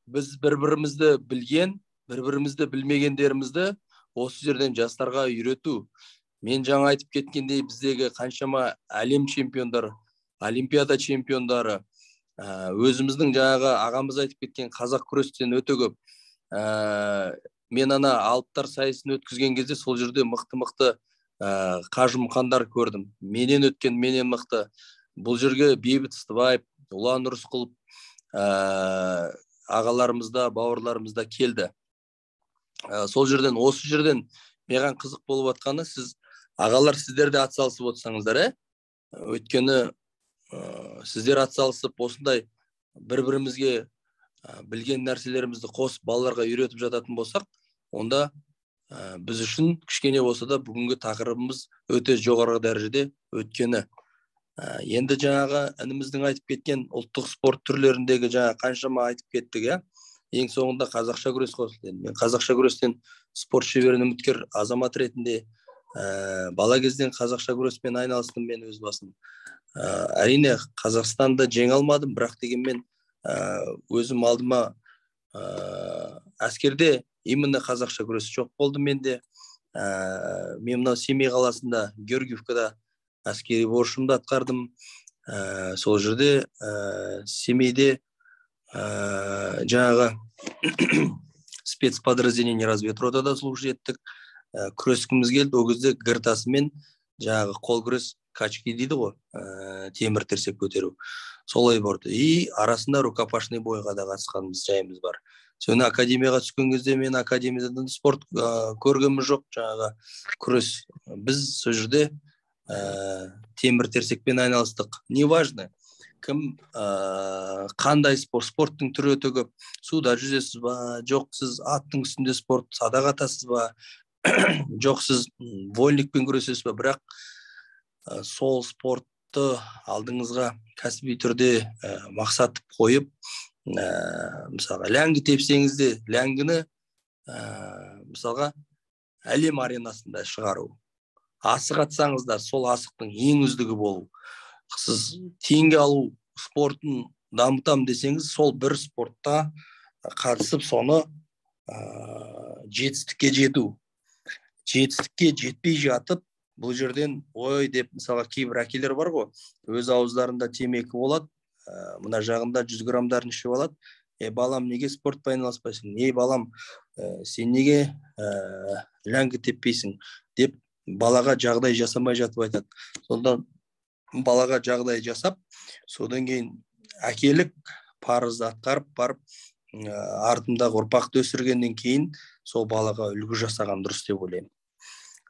Біз бір-бірімізді білген, бір-бірімізді білмегендерімізді осы жерден жастарға үйрету. Мен жаңа айтып кеткендей, біздегі қаншама әлем чемпиондары, олимпиада чемпиондары, өзіміздің жаңағы ағамыз айтып кеткен қазақ күрестен өте көп. Мен ана алыптар сайысын өткізген кезде сол жерде мықты қажымқандар көрдім. Менен өткен, менен мықты. Бұл жерге Бейбіт Ыстыбаев, Ұлан Рысқұлов ағаларымызда, бауырларымызда келді. Сол жерден, осы жерден маған қызық болып жатқаны, сіз ағалар, сіздер де атсалысып отырсаңыздар, өйткені сіздер атсалысып осындай бір-бірімізге білген нәрселерімізді қосып балаларға үйретіп жататын болсақ, онда біз үшін кішкене болса да бүгінгі тақырыбымыз өте жоғары дәрежеде. Өткені енді жаңағы ініміздің айтып кеткен ұлттық спорт түрлеріндегі жаңа қаншама айтып кеттік, ең соңында қазақша күрес қосылды. Мен қазақша күрестен спорт шеберін үміткер азамат ретінде бала кезден қазақша күреспен айналыстым мен өз басым. Әрине Қазақстанды жеңе алмадым, бірақ дегенмен өзім алдыма әскерде именно қазақша күрес жоқ болды менде. Мен мынау Семей қаласында Георгиевкада әскери борышымды атқардым. Сол жерде Семейде жаңағы спецподразделение разведротада служить еттік. Күрескіміз келді, ол кезде гыртасымен жаңағы қол күрес качки дейді ғой, темір терсек көтеру. Солай болды. И арасында рукопашный бойға да қатысқанымыз жайымыз бар. Соны академияға түскен кезде мен академиядан спорт көргенім жоқ, жаңағы күрес. Біз сол жерде темір терсекпен айналыстық. Не важно, кім қандай спорттың түрі өте көп. Суда жүзесіз ба, жоқ сіз аттың үстінде спорт садақ атасыз ба, жоқ сіз вольникпен күресесіз ба, бірақ сол спортты алдыңызға кәсіби түрде мақсат қойып, мысалға ләңгі тепсеңіз де ләңгіні мысалға әлем аренасында шығару. Асық атсаңыз да сол асықтың ең үздігі болу. Сіз теңге алу спортын дамытам десеңіз, сол бір спортта қатысып соны жетістікке жету. Жетістікке жетпей жатып, бұл жерден ой деп, мысалға кейбір әкелер бар ғой, өз ауыздарында темекі болады, мына жағында 100 граммдарын ішіп алады. Балам, неге спортпен айналыспайсың? Балам, сен неге ләңгі теппейсің? Деп балаға жағдай жасамай жатып айтады. Сонда балаға жағдай жасап, содан кейін әкелік парызды атқарып барып, артымдағы ұрпақты өсіргеннен кейін сол балаға үлгі жасаған дұрыс деп ойлаймын.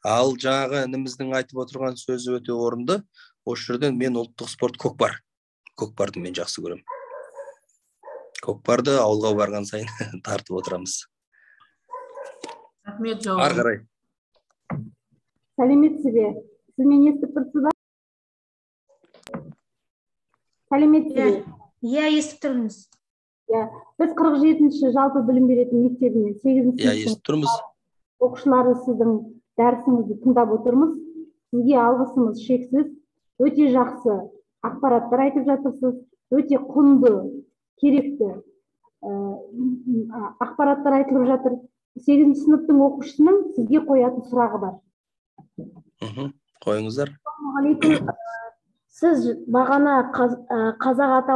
Ал жаңағы ініміздің айтып отырған сөзі өте орынды. Осы жерден мен ұлттық спорт көкпар. Көкпарды мен жақсы көрем. Көкпарды ауылға барған сайын тартып отырамыз. Рахмет Ары жауабыңыз. қарай. Сәлеметсіз бе? Сіз мені естіп тұрсыз ба? Сәлеметсіз бе? Иә, естіп тұрмыз. Біз 47-ші жалпы білім беретін мектебінен 8-ші естіп тұрмыз. оқушылары сіздің дәрісіңізді тыңдап отырмыз. Сізге алғысымыз шексіз. Өте жақсы ақпараттар айтып жатырсыз. Өте құнды, керекті ақпараттар айтылып жатыр. 8-ші сыныптың оқушысының сізге қоятын сұрағы бар. Қойыңыздар. Сіз бағана қазақ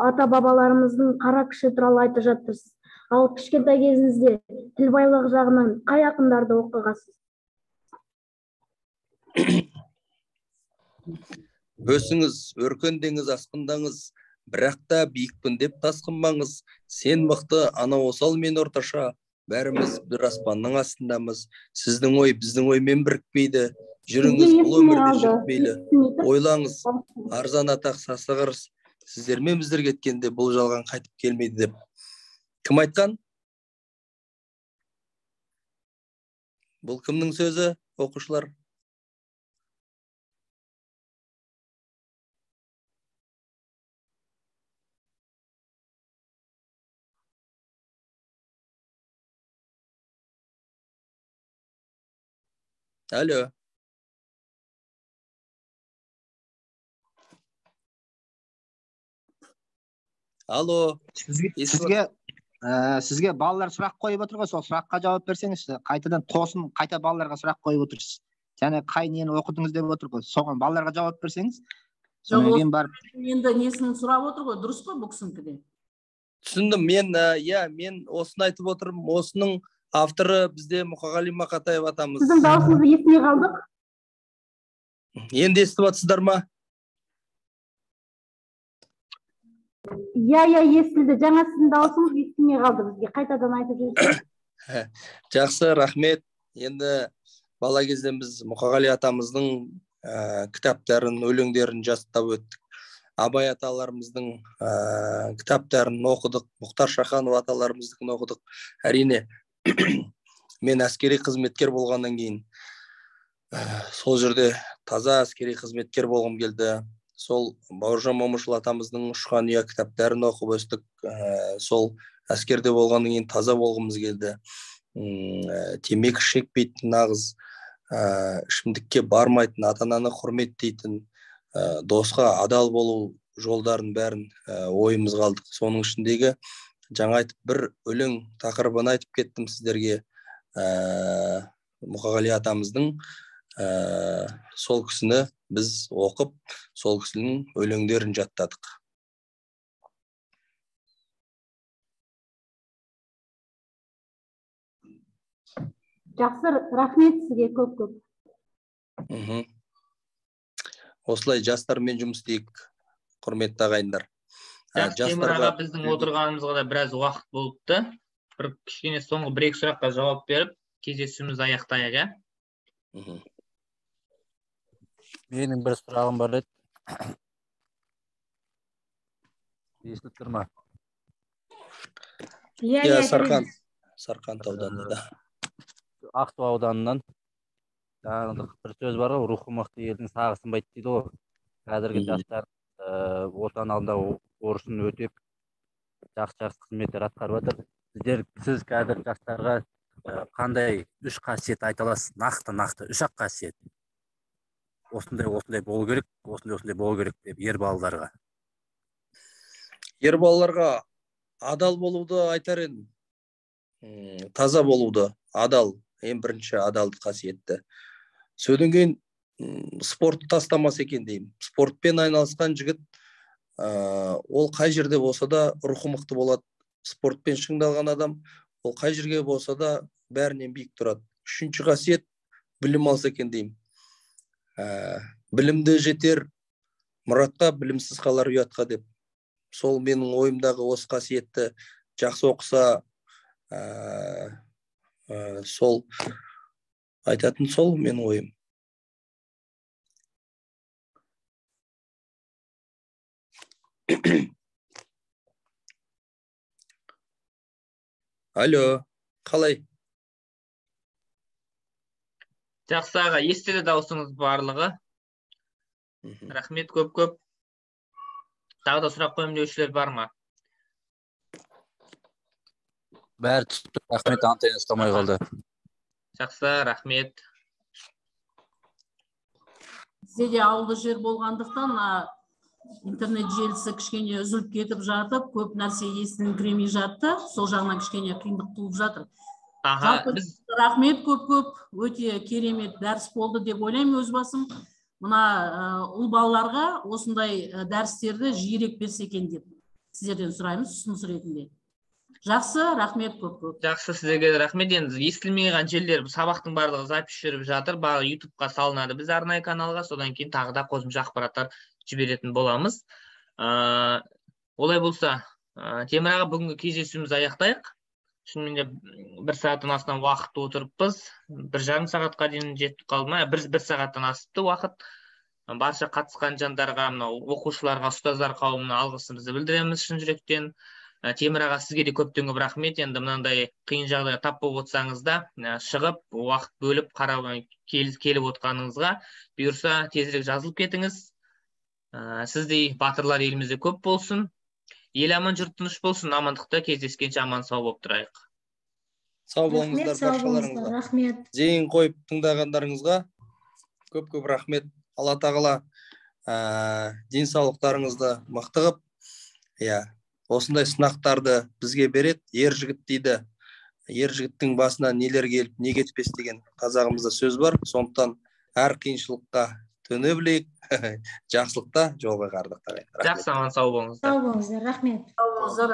ата-бабаларымыздың қара күші туралы айтып жатырсыз. Ал кішкентай кезіңізде тіл байлығы жағынан қай ақындарды оқығансыз? Өсіңіз, өркендеңіз, асқындаңыз, бірақ та биікпін деп тасқынбаңыз. Сен мықты, ана осал, мен орташа, бәріміз бір аспанның астындамыз. Сіздің ой біздің оймен бірікпейді. Жүріңіз бұл өмірде жүрмейлі. Ойлаңыз, арзан атақ сасығырыз. Сіздермен біздер кеткенде бұл жалған қайтып келмейді деп. Кім айтқан? Бұл кімнің сөзі, оқушылар? Алло. Алло. Сізге сізге балалар сұрақ қойып отыр ғой, сол сұраққа жауап берсеңіз, қайтадан тосын қайта балаларға сұрақ қойып отырсыз. Және қай нені оқыдыңыз деп отыр ғой, соған балаларға жауап берсеңіз, содан кейін барып. Енді несін сұрап отыр ғой, дұрыс қой бұл кісінікі де? Түсіндім. Мен осыны айтып отырмын. Осының авторы бізде Мұқағали Мақатаев атамыз. Сіздің дауысыңызды естімей қалдық. Енді естіп жатсыздар ма? Естілді. Жаңа сіздің дауысыңыз естілмей қалды бізге. Қайтадан айтып жүрсіз. Жақсы, рахмет. Енді бала кезден біз Мұқағали атамыздың кітаптарын, өлеңдерін жаттап өттік. Абай аталарымыздың кітаптарын оқыдық. Мұхтар Шаханов аталарымыздың оқыдық. Әрине, мен әскери қызметкер болғаннан кейін сол жерде таза әскери қызметкер болғым келді. Сол Бауыржан Момышұлы атамыздың Ұшқан ұя кітаптарын оқып өстік. Сол әскерде болғаннан кейін таза болғымыз келді. Темекі шекпейтін, нағыз ішімдікке бармайтын, ата-ананы құрметтейтін, досқа адал болу жолдарын бәрін ойымыз қалдық. Соның ішіндегі жаңа айтып бір өлең тақырыбын айтып кеттім сіздерге. Мұқағали атамыздың сол кісіні біз оқып, сол кісінің өлеңдерін жаттадық. Жақсы, рахмет сізге көп-көп. Осылай жастармен жұмыс істейік, құрметті ағайындар. Темір аға, біздің отырғанымызға да біраз уақыт болыпты. Бір кішкене соңғы бір-екі сұраққа жауап беріп, кездесуімізді аяқтайық, иә? Менің бір сұрағым бар еді. Естіліп тұр ма? Иә, Сарқан ауданында. Ақтау ауданынан бір сөз бар ғой, рухы мықты елдің сағы сынбайды дейді ғой. Қазіргі жастар отан алдында борышын өтеп, жақсы қызметтер атқарып жатыр. Сіз қазір жастарға қандай үш қасиет айта аласыз? Нақты үш-ақ қасиет. Осындай болу керек, осындай болу керек деп ер балаларға. Ер балаларға адал болуды айтар едім. Таза болуды, адал. Ең бірінші адалды қасиетті. Содан кейін спортты тастамас екен деймін. Спортпен айналысқан жігіт, ол қай жерде болса да рухы мықты болады. Спортпен шыңдалған адам, ол қай жерге болса да бәрінен биік тұрады. Үшінші қасиет, білім алса екен деймін. Білімді жетер мұратқа, білімсіз қалар ұятқа деп. Сол менің ойымдағы осы қасиетті жақсы оқыса, сол айтатын сол менің ойым. Алло, қалай? Жақсы аға, естілі дауысыңыз барлығы. Рахмет көп-көп. Тағы да сұрақ қойым деушілер бар ма? Бәрі түсті, рахмет, антенна ұстамай қалды. Жақсы, рахмет. Бізде де ауылды жер болғандықтан интернет желісі кішкене үзіліп кетіп жатып, көп нәрсе естіліңкіремей жатты. Сол жағынан кішкене қиындық туып жатыр. Рахмет көп-көп, өте керемет дәріс болды деп ойлаймын өз басым. Мына ұл балаларға осындай дәрістерді жиірек берсе екен деп сіздерден сұраймыз, ұсыныс ретінде. Жақсы, рахмет көп-көп. Жақсы, сіздерге рахмет. Енді естілмей қалған жерлер, сабақтың барлығы запись жүріп жатыр. Барлығы YouTube-қа салынады біз арнайы каналға, содан кейін тағы да қосымша ақпараттар жіберетін боламыз. Олай болса, Темір аға, бүгінгі кездесуімізді аяқтайық. Шынымен де 1 сағаттан астам уақыт отырыппыз. 1,5 сағатқа дейін жетіп қалды ма? 1 сағаттан асыпты уақыт. Барша қатысқан жандарға, оқушыларға, ұстаздар қауымына алғысымызды білдіреміз шын жүректен. Темір аға, сізге де көптен көп рахмет. Енді мынандай қиын жағдайға тап болып отырсаңыз да, шығып, уақыт бөліп келіп отқаныңызға бұйырса тезірек жазылып кетіңіз. Сіздей батырлар елімізде көп болсын. Ел аман, жұрт тыныш болсын. Амандықта кездескенше аман сау болып тұрайық. Сау болыңыздар баршаларыңызға. Рахмет. Зейін қойып тыңдағандарыңызға көп-көп рахмет. Алла тағала денсаулықтарыңызды мықты қылып, осындай сынақтарды бізге береді. Ер жігіт дейді. Ер жігіттің басына нелер келіп, не кетпес деген қазағымызда сөз бар. Сондықтан әр қиыншылыққа төне білейік. Жақсылықта жолға қардық. Жақсы аман сау болыңыздар. Сау болыңыздар, рахмет. Сау болыңыздар.